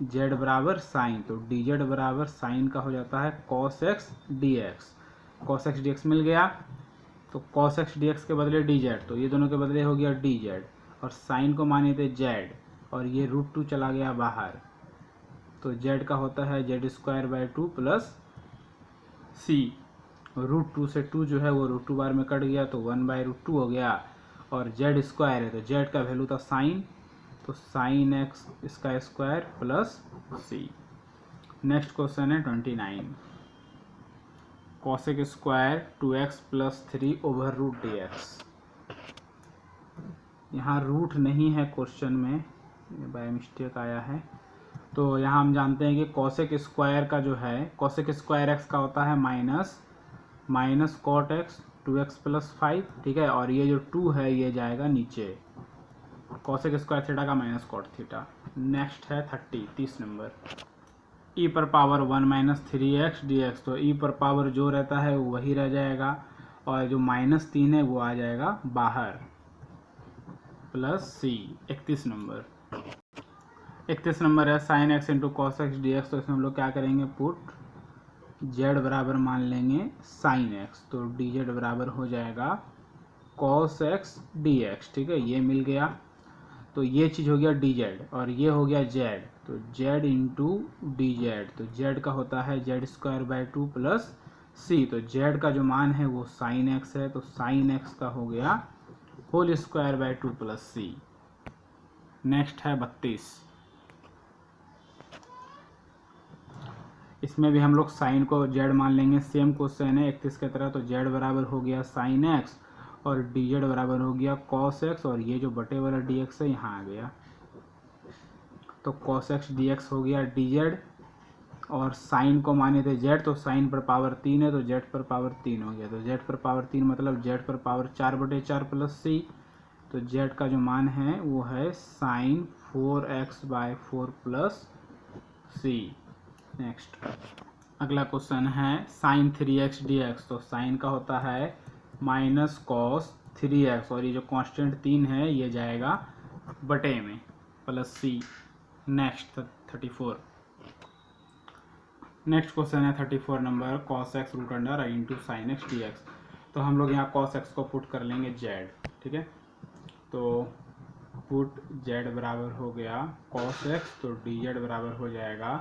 z बराबर साइन, तो dz बराबर साइन का हो जाता है cos x dx। cos x dx मिल गया, तो cos x dx के बदले dz, तो ये दोनों के बदले हो गया dz और साइन को माने थे z और ये √2 चला गया बाहर, तो z का होता है z² / 2 प्लस c। √2 से 2 जो है वो √2 बार में कट गया तो 1/√2 हो गया और z² है तो z का वैल्यू था साइन, तो साइन एक्स इसका square plus c। Next question है 29, cosec square 2x plus 3 over root dx। यहाँ रूट नहीं है क्वेश्चन में, बाय मिस्टेक आया है, तो यहाँ हम जानते हैं कि कॉसेक स्क्वायर का जो है, कॉसेक स्क्वायर एक्स का होता है minus cot x 2x plus 5, ठीक है, और ये जो 2 है ये जाएगा नीचे, कॉसेक स्क्वायर थीटा का माइनस कॉट थीटा। नेक्स्ट है 30 नंबर, e पर पावर 1 माइनस 3x dx, तो e पर पावर जो रहता है वो वही रह जाएगा और जो -3 है वो आ जाएगा बाहर, प्लस c। 31 नंबर है sine x into cos x d x, तो इसमें हम लोग क्या करेंगे, पुट z बराबर मान लेंगे साइन एक्स, तो dz बराबर हो जाएगा कॉस एक्स dx, ठीक है, ये मिल गया, तो ये चीज़ हो गया dz और ये हो गया z, तो z इंटू dz, तो z का होता है z² / 2 प्लस c, तो z का जो मान है वो साइन एक्स है, तो साइन एक्स का हो गया होल² / 2 प्लस c। नेक्स्ट है 32, इसमें भी हम लोग साइन को z मान लेंगे, सेम क्वेश्चन है 31 की तरह, तो z बराबर हो गया साइन एक्स और dz बराबर हो गया cos x और ये जो बटे वाला dx है यहाँ आ गया, तो cos x dx हो गया dz और साइन को माने थे z, तो साइन पर पावर 3 है तो z पर पावर 3 हो गया, तो z पर पावर 3 मतलब z पर पावर 4/4 प्लस c, तो z का जो मान है वो है sine 4x/4 plus c। Next अगला क्वेश्चन है साइन 3x dx, तो साइन का होता है माइनस कॉस 3x और ये जो कांस्टेंट 3 है ये जाएगा बटे में plus c। Next 34, next question है 34 number, cos x root under i into sine x dx, तो हम लोग यहाँ कॉस एक्स को पुट कर लेंगे z, ठीक है, तो पुट z बराबर हो गया कॉस एक्स, तो dz बराबर हो जाएगा,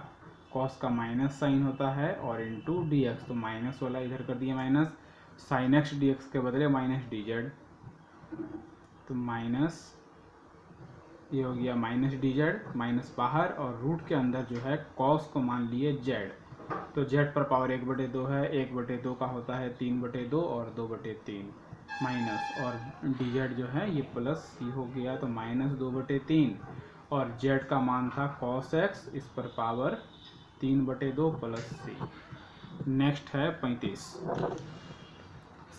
कॉस का माइनस साइन होता है और इंटू dx, तो माइनस वाला इधर कर दिया माइनस, साइन एक्स dx के बदले माइनस dz, तो माइनस ये हो गया माइनस dz, माइनस बाहर और रूट के अंदर जो है कॉस को मान लिए z, तो z पर पावर 1/2 है, 1/2 का होता है 3/2 और 2/3 माइनस, और dz जो है ये प्लस c हो गया, तो माइनस 2/3 और z का मान था cos x, इस पर पावर 3/2 प्लस c। नेक्स्ट है 35,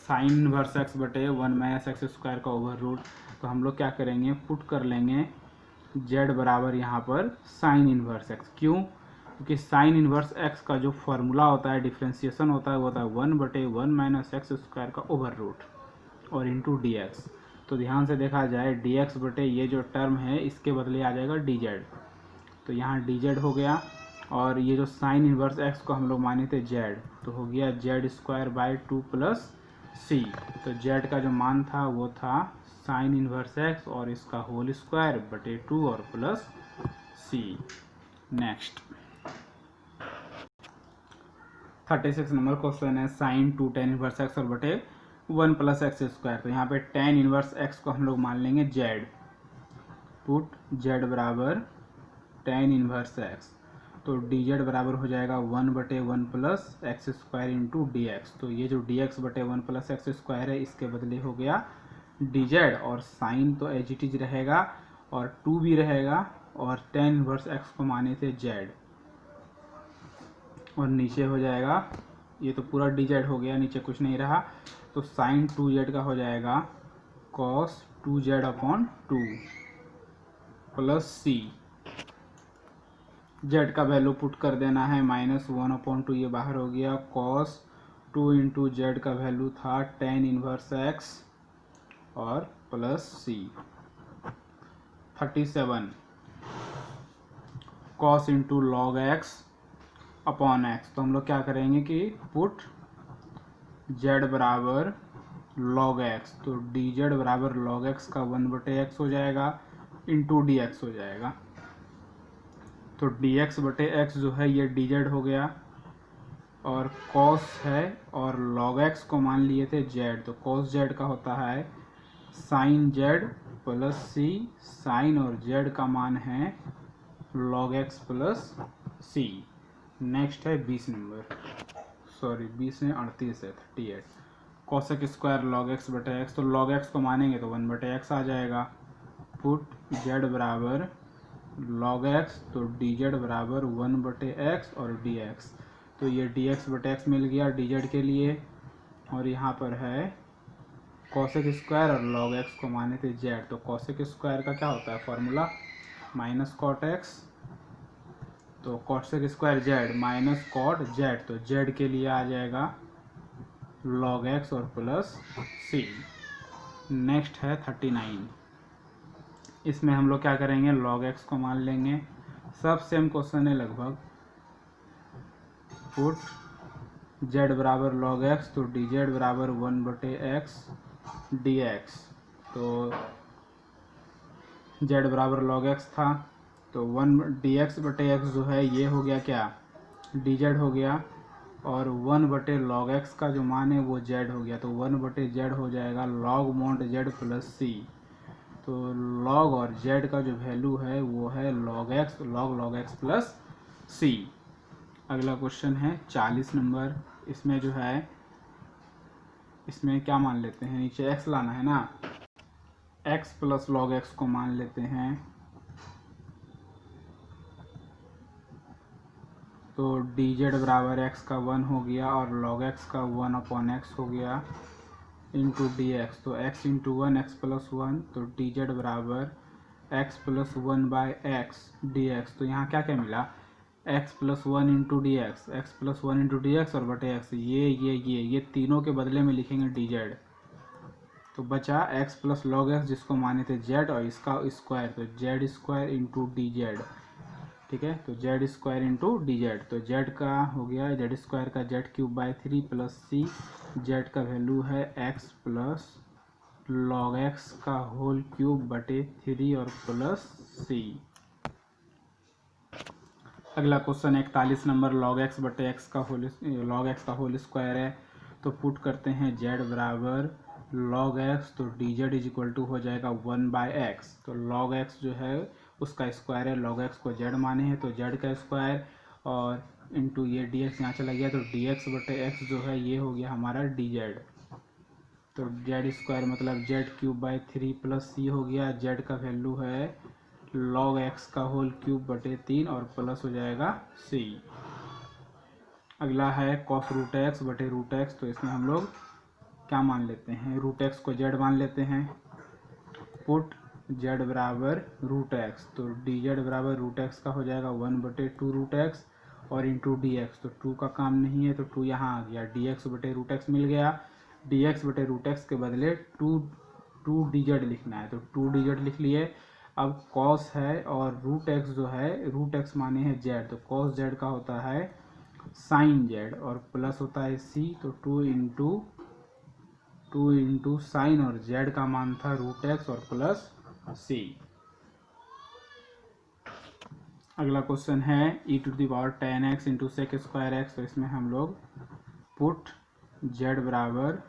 साइन इनवर्स x बटे 1 माइनस एक्स स्क्वायर का ओवर रूट, तो हम लोग क्या करेंगे, पुट कर लेंगे z बराबर यहाँ पर साइन इनवर्स x, क्यों, क्योंकि साइन इनवर्स x का जो फॉर्मूला होता है, डिफ्रेंसिएशन होता है, वो होता है 1/1 माइनस एक्स स्क्वायर का ओवर रूट और इंटू dx, तो ध्यान से देखा जाए dx बटे ये जो टर्म है इसके बदले आ जाएगा dz, तो यहाँ dz हो गया और ये जो साइन इनवर्स x को हम लोग माने थे z, तो हो गया z² / 2 प्लस c, तो z का जो मान था वो था साइन इनवर्स x और इसका होल स्क्वायर बटे 2 और plus c। Next 36 number question है साइन 2 tan इनवर्स x और बटे 1 प्लस एक्स स्क्वायर, तो यहाँ पे tan इनवर्स x को हम लोग मान लेंगे z, पुट z बराबर tan इनवर्स x, तो dz बराबर हो जाएगा 1/1 plus x square into dx, तो ये जो dx बटे 1 प्लस एक्स स्क्वायर है इसके बदले हो गया dz और साइन तो एज इट इज रहेगा और 2 भी रहेगा और tan इनवर्स x को माने थे z, और नीचे हो जाएगा, ये तो पूरा dz हो गया, नीचे कुछ नहीं रहा, तो sin 2z का हो जाएगा cos 2z upon 2 plus c। z का वैल्यू पुट कर देना है -1/2, ये बाहर हो गया। cos 2 इंटू जेड का वैल्यू था tan इनवर्स x और plus c। 37 cos into log x upon x, तो हम लोग क्या करेंगे कि पुट z बराबर log x, तो dz बराबर log x का 1/x हो जाएगा इंटू dx हो जाएगा। तो dx/x जो है ये dz हो गया, और cos है और log x को मान लिए थे z, तो cos z का होता है sin z plus c, sin और z का मान है log x plus c। Next है 20 नंबर, सॉरी 20 में 38 है 38। cosec स्क्वायर log x/x, तो log x को मानेंगे तो 1/x आ जाएगा। पुट z बराबर log x, तो dz बराबर 1/x और dx, तो ये dx/x मिल गया dz के लिए, और यहाँ पर है cosec स्क्वायर और log x को माने थे z, तो cosec स्क्वायर का क्या होता है फॉर्मूला माइनस cot x, तो cosec square z minus cot z, तो z के लिए आ जाएगा log x और प्लस c। नेक्स्ट है 39, इसमें हम लोग क्या करेंगे log x को मान लेंगे, सब सेम क्वेश्चन है लगभग। पुट z बराबर log x, तो dz बराबर 1/x dx, तो z बराबर log x था, तो 1 dx/x जो है ये हो गया क्या dz हो गया, और 1/log x का जो मान है वो z हो गया, तो 1/z हो जाएगा log mod z plus c, तो log और z का जो वैल्यू है वो है log x प्लस c। अगला क्वेश्चन है 40 नंबर, इसमें जो है इसमें क्या मान लेते हैं, नीचे x लाना है ना, x प्लस log x को मान लेते हैं, तो dz बराबर x का 1 हो गया और log x का 1/x हो गया इंटू dx, तो x इंटू 1 x प्लस 1, तो dz बराबर x प्लस 1/x dx, तो यहाँ क्या क्या मिला x plus 1 into D x plus 1 into D x और बटे x, ये तीनों के बदले में लिखेंगे dz, तो बचा x प्लस log x जिसको माने थे z और इसका स्क्वायर, तो z स्क्वायर इंटू dz, ठीक है, तो z स्क्वायर इंटू dz, तो z का हो गया z स्क्वायर का z³ प्लस c, z का वैल्यू है x प्लस log x का होल क्यूब बटे 3 और प्लस c। अगला क्वेश्चन 41 नंबर, log x का होल स्क्वायर है, तो पुट करते हैं z बराबर log x, तो dz इज इक्वल टू हो जाएगा 1/x, तो log x जो है उसका स्क्वायर है, log x को z माने हैं तो z का स्क्वायर और इंटू ये dx यहाँ चला गया, तो dx/x जो है ये हो गया हमारा dz, तो z स्क्वायर मतलब z³ 3 + c हो गया, z का वैल्यू है log x का होल क्यूब बटे 3 और प्लस हो जाएगा c। अगला है cos रूट x बटे रूट x, तो इसमें हम लोग क्या मान लेते हैं, रूट x को z मान लेते हैं। पुट z बराबर रूट x, तो dz बराबर रूट x का हो जाएगा 1/2 रूट x और इंटू dx, तो 2 का काम नहीं है तो 2 यहाँ आ गया, dx बटे रूट x मिल गया, dx बटे रूट x के बदले 2 dz लिखना है, तो 2 dz लिख लिए। अब cos है और रूट x जो है रूट x माने हैं z, तो cos z का होता है sin z और प्लस होता है c, तो 2 इंटू साइन और z का मान था रूट x और प्लस c। अगला क्वेश्चन है e⁻tan x into sec square x, तो इसमें हम लोग पुट z बराबर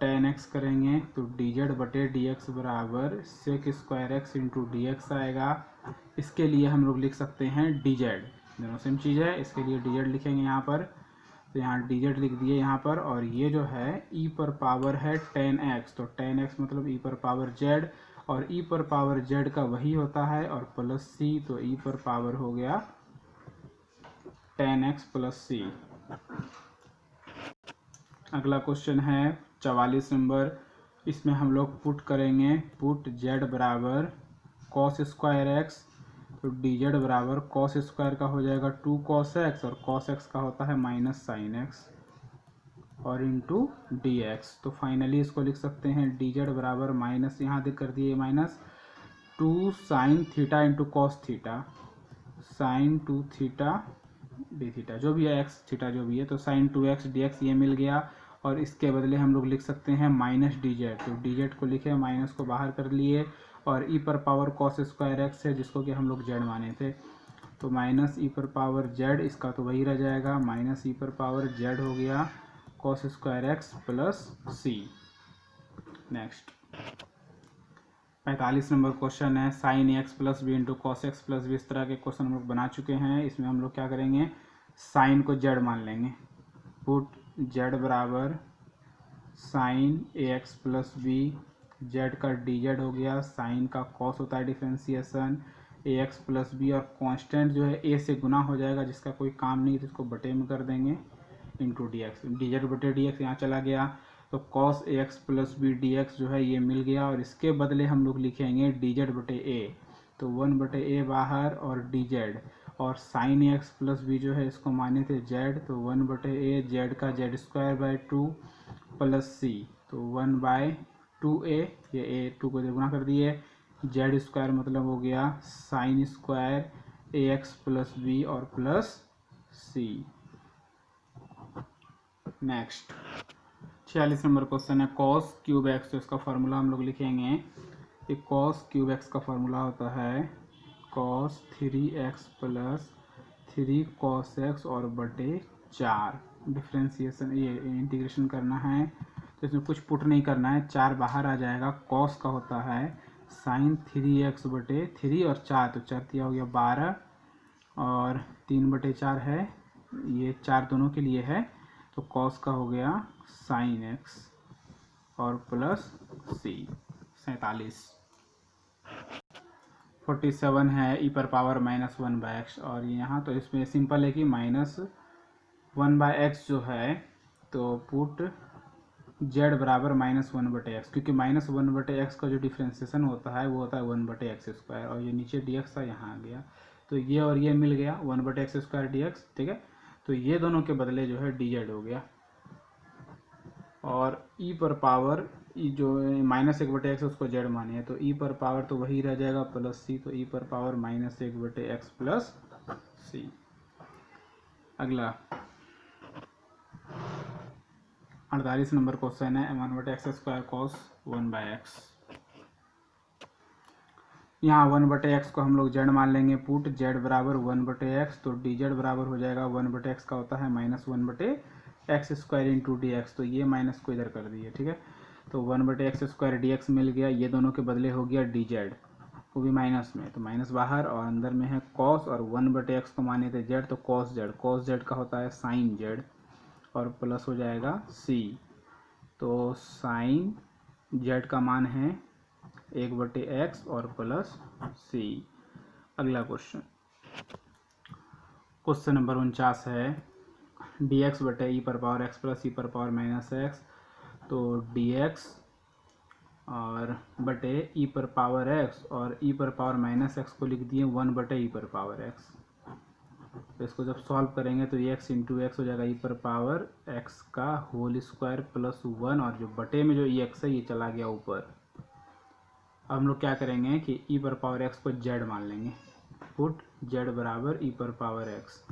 tan x करेंगे, तो dz बटे dx बराबर sec square x into dx आएगा। इसके लिए हम लोग लिख सकते हैं dz, दोनों सेम चीज़ है, इसके लिए dz लिखेंगे यहाँ पर, तो यहाँ dz लिख दिए यहाँ पर, और ये जो है e पर पावर है tan x, तो tan x मतलब e पर पावर z और ई पर पावर जेड का वही होता है और प्लस सी, तो ई पर पावर हो गया 10x प्लस सी। अगला क्वेश्चन है 44 नंबर। इसमें हम लोग पुट करेंगे, पुट जेड बराबर कॉस स्क्वायर एक्स, तो डी जेड बराबर कॉस स्क्वायर का हो जाएगा 2 कॉस एक्स और कॉस एक्स का होता है माइनस साइन एक्स और इंटू डी एक्स। तो फाइनली इसको लिख सकते हैं डी जेड बराबर माइनस, यहाँ देख कर दिए minus 2 sine theta into cos theta, sine 2 theta d theta जो भी है, एक्स थीटा जो भी है, तो साइन 2x dx ये मिल गया। और इसके बदले हम लोग लिख सकते हैं माइनस डी जेड, तो डी जेड को लिखे, माइनस को बाहर कर लिए और ई पर पावर कॉस स्क्वायर एक्स है जिसको कि हम लोग जेड माने थे, तो माइनस ई पर पावर जेड, इसका तो वही रह जाएगा, माइनस ई पर पावर जेड हो गया cos square x plus c. Next 45 number question है sine x plus b into cos x plus b. इस तरह के क्वेश्चन हम लोग बना चुके हैं। इसमें हम लोग क्या करेंगे, साइन को जेड मान लेंगे, पुट जेड बराबर साइन ए एक्स प्लस बी, जेड का डी जेड हो गया, साइन का कॉस होता है डिफ्रेंसिएशन, ए एक्स प्लस बी और कांस्टेंट जो है ए से गुना हो जाएगा जिसका कोई काम नहीं तो इसको बटे में कर देंगे into D x, d z बटे डी एक्स यहाँ चला गया, तो cos a x plus b d x जो है ये मिल गया। और इसके बदले हम लोग लिखेंगे डी जेड बटे ए, तो 1 बटे ए बाहर और डी जेड, और साइन ए एक्स प्लस बी जो है इसको माने थे जेड, तो 1 बटे ए जेड का Z square by 2 plus c, तो 1 बाय 2a, ये ए 2 को गुना कर दिए, जेड स्क्वायर मतलब हो गया साइन स्क्वायर ए एक्स प्लस बी और plus c. Next 46 number question है कॉस क्यूब एक्स, तो इसका फार्मूला हम लोग लिखेंगे, ये कॉस क्यूब एक्स का फार्मूला होता है cos 3x plus 3 cos x और बटे 4, डिफ्रेंसिएशन ये इंटीग्रेशन करना है तो इसमें कुछ पुट नहीं करना है, 4 बाहर आ जाएगा, कॉस का होता है साइन 3x बटे 3 और 4, तो 4 दिया हो गया 12 और 3 बटे 4 है, ये 4 दोनों के लिए है, तो कॉस का हो गया साइन एक्स और प्लस सी। 47 है ई पर पावर माइनस 1 बाई एक्स, और यहाँ तो इसमें सिंपल है कि माइनस 1 बाई एक्स जो है तो पुट जेड बराबर माइनस 1 बटे एक्स, क्योंकि माइनस 1 बटे एक्स का जो डिफ्रेंसिएशन होता है वो होता है 1 बटे एक्स स्क्वायर, और ये नीचे डी एक्स था यहाँ आ गया, तो ये और ये मिल गया 1 बटे एक्स स्क्वायर डी एक्स, ठीक है, तो ये दोनों के बदले जो है डी जेड हो गया। और ई पर पावर ई जो माइनस 1 बटे एक्स उसको जेड माने है, तो ई पर पावर तो वही रह जाएगा प्लस सी, तो ई पर पावर माइनस 1 बटे एक्स प्लस सी। अगला 48 नंबर क्वेश्चन है 1 बटे x square cos 1 by x. यहाँ 1 बटे एक्स को हम लोग जेड मान लेंगे, पुट जेड बराबर 1 बटे एक्स, तो डी जेड बराबर हो जाएगा 1 बटे एक्स का होता है माइनस 1 बटे x square into D x, तो ये माइनस को इधर कर दिए, ठीक है, तो 1 बटे एक्स स्क्वायर डी एक्स मिल गया, ये दोनों के बदले हो गया डी जेड, वो भी माइनस में, तो माइनस बाहर और अंदर में है कॉस, और 1 बटे एक्स को माने थे जेड, तो कॉस जेड का होता है साइन जेड और प्लस हो जाएगा सी, तो साइन जेड का मान है 1 बटे एक्स और प्लस सी। अगला क्वेश्चन नंबर 49 है डी एक्स बटे ई पर पावर एक्स प्लस ई पर पावर माइनस एक्स, तो डी एक्स और बटे ई पर पावर एक्स और ई पर पावर माइनस एक्स को लिख दिए 1 बटे ई पर पावर एक्स, तो इसको जब सॉल्व करेंगे तो ये एक्स इंटू एक्स हो जाएगा ई पर पावर एक्स का होल स्क्वायर प्लस 1, और जो बटे में जो ई एक्स है ये चला गया ऊपर। अब हम लोग क्या करेंगे कि ई पर पावर एक्स को जेड मान लेंगे, पुट जेड बराबर ई पर पावर एक्स,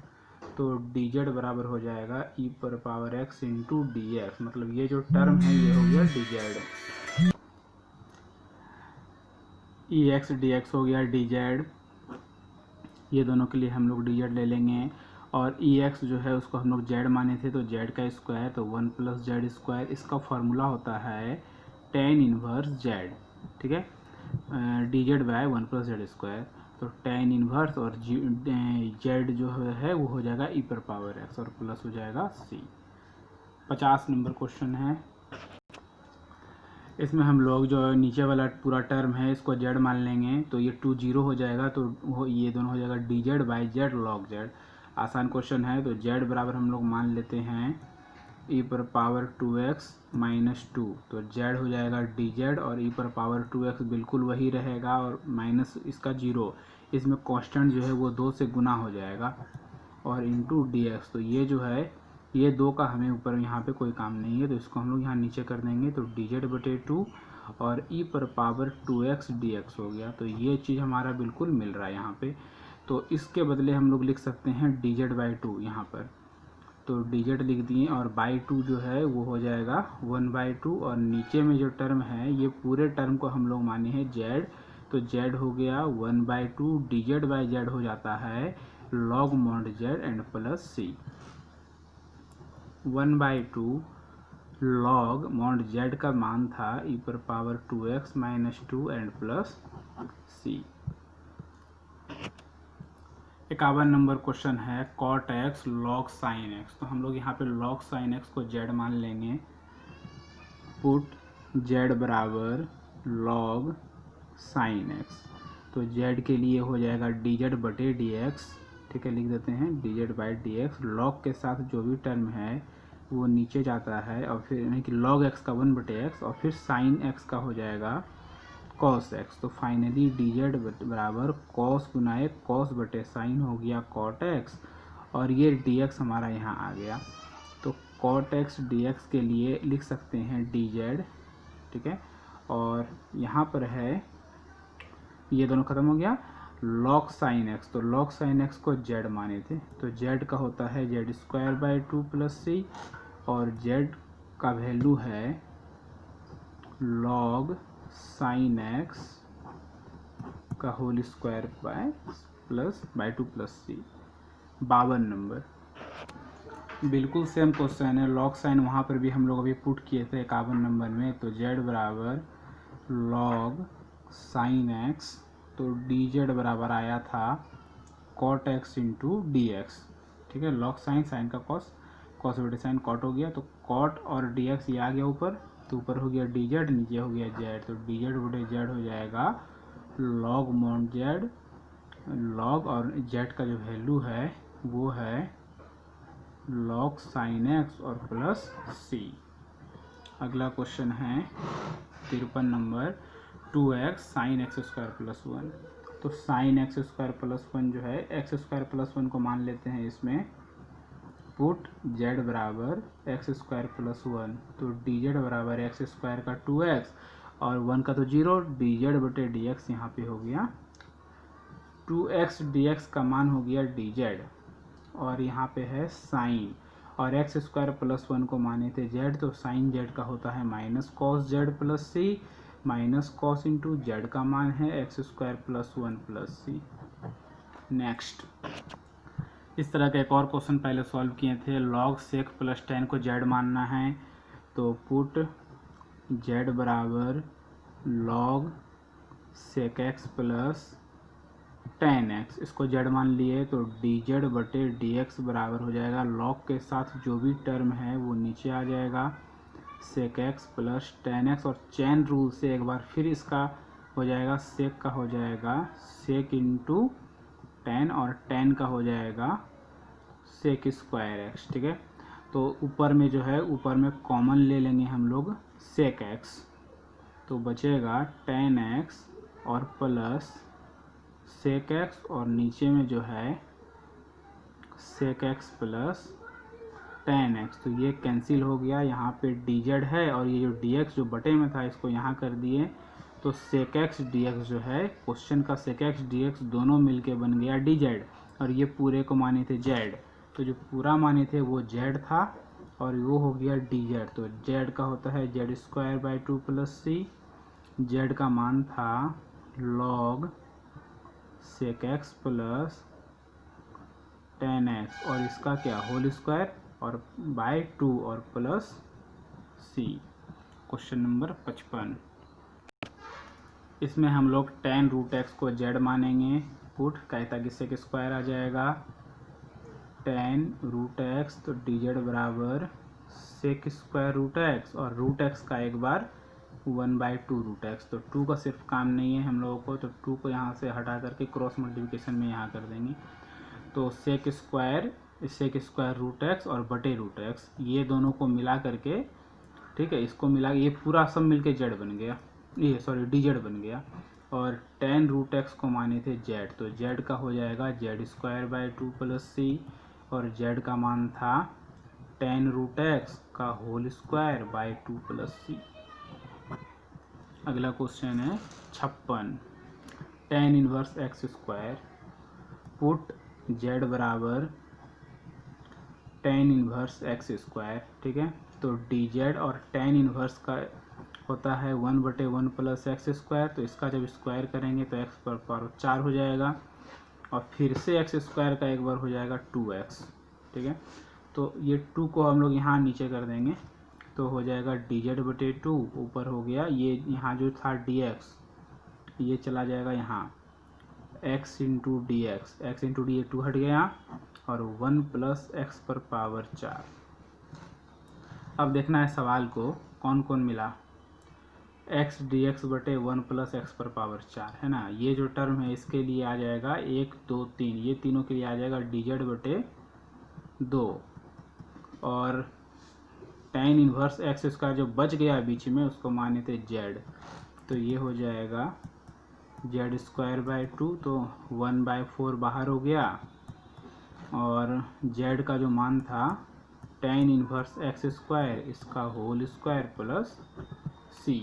तो डी जेड बराबर हो जाएगा ई पर power x into D x, मतलब ये जो टर्म है ये हो गया डी जेड, ई एक्स डी एक्स हो गया डी जेड, ये दोनों के लिए हम लोग डी जेड ले लेंगे, और ई एक्स जो है उसको हम लोग जेड माने थे तो जेड का स्क्वायर, तो 1 प्लस जेड स्क्वायर, इसका फॉर्मूला होता है टेन इनवर्स जेड, ठीक है, d Z bye 1 plus Z square, तो टेन इनवर्स और जेड जो है वो हो जाएगा ई पर पावर एक्स और प्लस हो जाएगा सी। 50 नंबर क्वेश्चन है इसमें हम लोग जो नीचे वाला पूरा टर्म है इसको जेड मान लेंगे, तो ये 2 0 हो जाएगा, तो ये दोनों हो जाएगा d z by Z log Z. आसान क्वेश्चन है, तो जेड बराबर हम लोग मान लेते हैं ई पर पावर 2x माइनस 2, तो जेड हो जाएगा डी जेड और ई पर पावर 2x बिल्कुल वही रहेगा और माइनस इसका 0, इसमें कांस्टेंट जो है वो 2 से गुना हो जाएगा और इंटू डी एक्स। तो ये जो है ये 2 का हमें ऊपर यहाँ पे कोई काम नहीं है, तो इसको हम लोग यहाँ नीचे कर देंगे, तो डी जेड बटे 2 और ई पर पावर 2x dx हो गया। तो ये चीज़ हमारा बिल्कुल मिल रहा है यहाँ पे। तो इसके बदले हम लोग लिख सकते हैं डी जेड बाई 2 यहाँ पर, तो डी जेड लिख दिए और बाई 2 जो है वो हो जाएगा 1/2 और नीचे में जो टर्म है ये पूरे टर्म को हम लोग माने हैं जेड, तो जेड हो गया 1/2 डी जेड बाई जेड हो जाता है log mod z and plus c. 1/2 log mod z का मान था ई पर power 2x minus 2 and plus c. 51 number question है cot x log sine x, तो हम लोग यहाँ पे लॉग साइन एक्स को जेड मान लेंगे। पुट जेड बराबर लॉग साइन एक्स, तो जेड के लिए हो जाएगा डी जेड बटे डी एक्स, ठीक है लिख देते हैं D z by d x. Log के साथ जो भी टर्म है वो नीचे जाता है और फिर यानी कि लॉग एक्स का 1 बटे एक्स और फिर साइन एक्स का हो जाएगा कॉस एक्स। तो फाइनली डी जेड बराबर कॉस गुनाए कॉस बटे साइन हो गया कॉट एक्स और ये डी एक्स हमारा यहाँ आ गया। तो कॉट एक्स डी एक्स के लिए लिख सकते हैं डी जेड, ठीक है, और यहाँ पर है ये दोनों खत्म हो गया लॉग साइन एक्स, तो लॉग साइन एक्स को जेड माने थे, तो जेड का होता है z square by 2 plus c और जेड का वैल्यू है लॉग साइन एक्स का whole square by 2 plus c. 52 number बिल्कुल सेम क्वेश्चन है, लॉग साइन वहाँ पर भी हम लोग अभी पुट किए थे 51 नंबर में, तो जेड बराबर लॉग साइन एक्स, तो डी जेड बराबर आया था cot x into D x, ठीक है, लॉग साइन साइन का कॉस, कॉस बटे साइन कॉट हो गया, तो कॉट और डी एक्स ये आ गया ऊपर, तो ऊपर हो गया डी जेड नीचे हो गया जेड, तो डी जेड बटे जेड हो जाएगा लॉग मॉड जेड, लॉग और जेड का जो वैल्यू है वो है लॉग साइन एक्स और प्लस सी। अगला क्वेश्चन है 53 number 2x sine x square plus 1, तो साइन एक्स स्क्वायर प्लस 1 जो है एक्स स्क्वायर प्लस 1 को मान लेते हैं इसमें। पुट जेड बराबर एक्स स्क्वायर प्लस 1, तो डी जेड बराबर एक्स स्क्वायर का 2x और 1 का तो 0, डी जेड बटे डी एक्स यहाँ पे हो गया 2x dx का मान हो गया डी जेड और यहाँ पे है साइन और एक्स स्क्वायर प्लस 1 को माने थे जेड, तो साइन जेड का होता है माइनस कॉस जेड प्लस सी, माइनस कॉस इंटू जेड का मान है x square plus 1 plus c. Next इस तरह का एक और क्वेश्चन पहले सॉल्व किए थे, लॉग सेक प्लस 10 को जेड मानना है, तो पुट जेड बराबर log sec x plus 10x, इसको जेड मान लिए, तो डी जेड बटे डी एक्स बराबर हो जाएगा लॉग के साथ जो भी टर्म है वो नीचे आ जाएगा सेक एक्स प्लस 10x और चैन रूल से एक बार फिर इसका हो जाएगा सेक का हो जाएगा सेक इंटू 10 और 10 का हो जाएगा सेक स्क्वायर एक्स, ठीक है। तो ऊपर में जो है ऊपर में कॉमन ले लेंगे हम लोग सेक एक्स, तो बचेगा 10x और प्लस सेक एक्स और नीचे में जो है सेक एक्स प्लस 10x, तो ये कैंसिल हो गया, यहाँ पे डी जेड है और ये जो डी एक्स जो बटे में था इसको यहाँ कर दिए, तो सेक एक्स डी एक्स जो है क्वेश्चन का सेक एक्स डी एक्स दोनों मिलके बन गया डी जेड और ये पूरे को माने थे जेड, तो जो पूरा माने थे वो जेड था और वो हो गया डी जेड, तो जेड का होता है z square by 2 plus C, Z का मान था log sec x plus 10x और इसका क्या होल स्क्वायर और बाय 2 और प्लस सी। क्वेश्चन नंबर 55, इसमें हम लोग 10 रूट एक्स को जेड मानेंगे, पुट कहता कि सेक स्क्वायर आ जाएगा 10 रूट एक्स, तो डी जेड बराबर सेक स्क्वायर रूट एक्स और रूट एक्स का एक बार 1/2 रूट एक्स। तो 2 का सिर्फ काम नहीं है हम लोगों को, तो 2 को यहाँ से हटा करके क्रॉस मल्टीप्लिकेशन में यहाँ कर देंगे। तो सेक स्क्वायर रूट एक्स और बटे रूट एक्स, ये दोनों को मिला करके, ठीक है, इसको मिला, ये पूरा सब मिलके जेड बन गया, ये सॉरी डी जेड बन गया। और tan रूट एक्स को माने थे जेड, तो जेड का हो जाएगा z² / 2 + c, और जेड का मान था tan रूट एक्स का होल स्क्वायर बाय 2 + c। अगला क्वेश्चन है 56, tan inverse x², put z बराबर tan इनवर्स x², ठीक है। तो dz और tan इनवर्स का होता है 1/1 + x², तो इसका जब स्क्वायर करेंगे तो x पर पावर 4 हो जाएगा, और फिर से x² का एक बार हो जाएगा 2x, ठीक है। तो ये 2 को हम लोग यहाँ नीचे कर देंगे, तो हो जाएगा dz/2, ऊपर हो गया ये यहाँ जो था dx, ये चला जाएगा यहाँ x × dx, x × d 2 हट गया, और 1 + x पर पावर 4। अब देखना है सवाल को कौन कौन मिला, x dx/1 + x पर पावर 4 है ना। ये जो टर्म है इसके लिए आ जाएगा 1 2 3, ये तीनों के लिए आ जाएगा dz/2, और tan इनवर्स x² जो बच गया बीच में उसको माने थे z, तो ये हो जाएगा z²/2, तो 1/4 बाहर हो गया, और z का जो मान था tan इनवर्स x², इसका whole square plus c।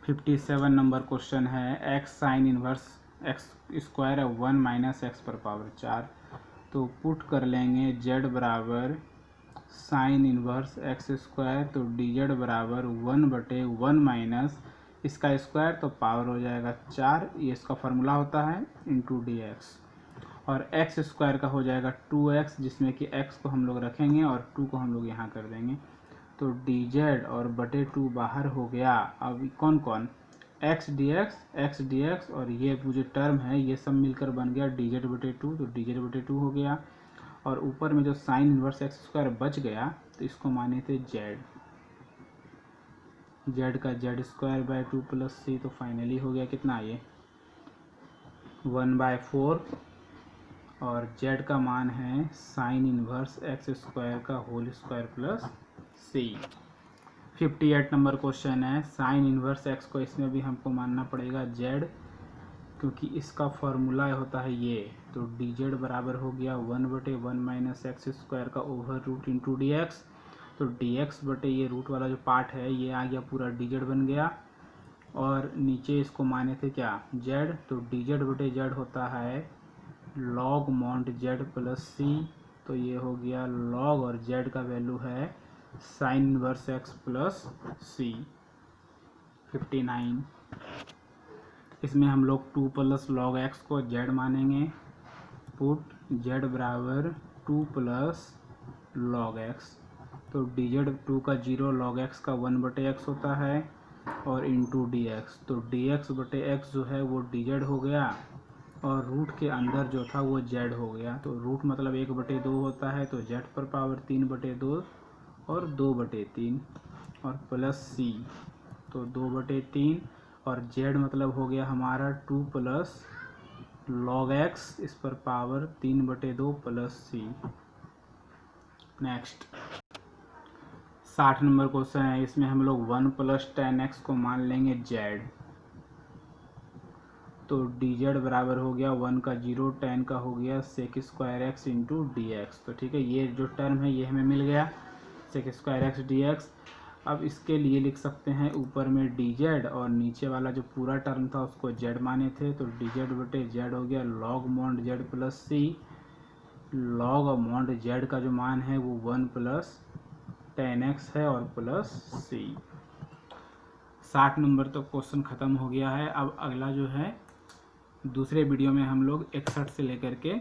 57 number question है x sin inverse x² 1 - x पर पावर 4, तो पुट कर लेंगे z बराबर साइन इनवर्स x², तो dz बराबर 1/1 - इसका स्क्वायर, तो पावर हो जाएगा 4, ये इसका फार्मूला होता है, इंटू dx, और x² का हो जाएगा 2x, जिसमें कि x को हम लोग रखेंगे और 2 को हम लोग यहाँ कर देंगे, तो dz और बटे 2 बाहर हो गया। अब कौन कौन, x dx और ये जो टर्म है ये सब मिलकर बन गया dz/2, तो dz/2 हो गया, और ऊपर में जो साइन इनवर्स x² बच गया तो इसको माने थे z का z² / 2 + c, तो फाइनली हो गया कितना, ये 1/4, और z का मान है साइन इनवर्स x² का whole square plus c। 58 number question है साइन इनवर्स x को इसमें भी हमको मानना पड़ेगा z, क्योंकि इसका फॉर्मूला होता है ये, तो dz बराबर हो गया 1/1 - x² का ओवर रूट इंटू dx, तो dx बटे ये रूट वाला जो पार्ट है ये आ गया पूरा dz बन गया, और नीचे इसको माने थे क्या z, तो dz/z होता है log mod z plus c, तो ये हो गया log, और z का वैल्यू है sine inverse x plus c। 59, इसमें हम लोग 2 + log x को z मानेंगे, पुट z बराबर 2 + log x, तो dz 2 का 0, log x का 1/x होता है, और इंटू dx, तो dx/x जो है वो dz हो गया, और रूट के अंदर जो था वो z हो गया, तो रूट मतलब 1/2 होता है, तो z पर पावर 3/2 और 2/3, और प्लस c, तो 2/3, और z मतलब हो गया हमारा 2 + log x, इस पर power 3/2 plus c। Next 60 number question है, इसमें हम लोग 1 + tan x को मान लेंगे z, तो dz बराबर हो गया 1 का 0, tan का हो गया sec² x इंटू dx, तो ठीक है, ये जो टर्म है ये हमें मिल गया sec² x dx। अब इसके लिए लिख सकते हैं ऊपर में dz, और नीचे वाला जो पूरा टर्म था उसको z माने थे, तो dz/z हो गया log mod z plus c, log mod z का जो मान है वो 1 + tan x है, और प्लस c। 60 नंबर तो क्वेश्चन ख़त्म हो गया है। अब अगला जो है दूसरे वीडियो में हम लोग 61 से लेकर के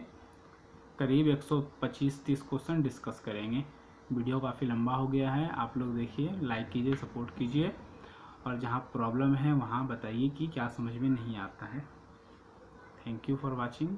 करीब 125-30 क्वेश्चन डिस्कस करेंगे। वीडियो काफ़ी लंबा हो गया है, आप लोग देखिए, लाइक कीजिए, सपोर्ट कीजिए, और जहाँ प्रॉब्लम है वहाँ बताइए कि क्या समझ में नहीं आता है। Thank you for watching.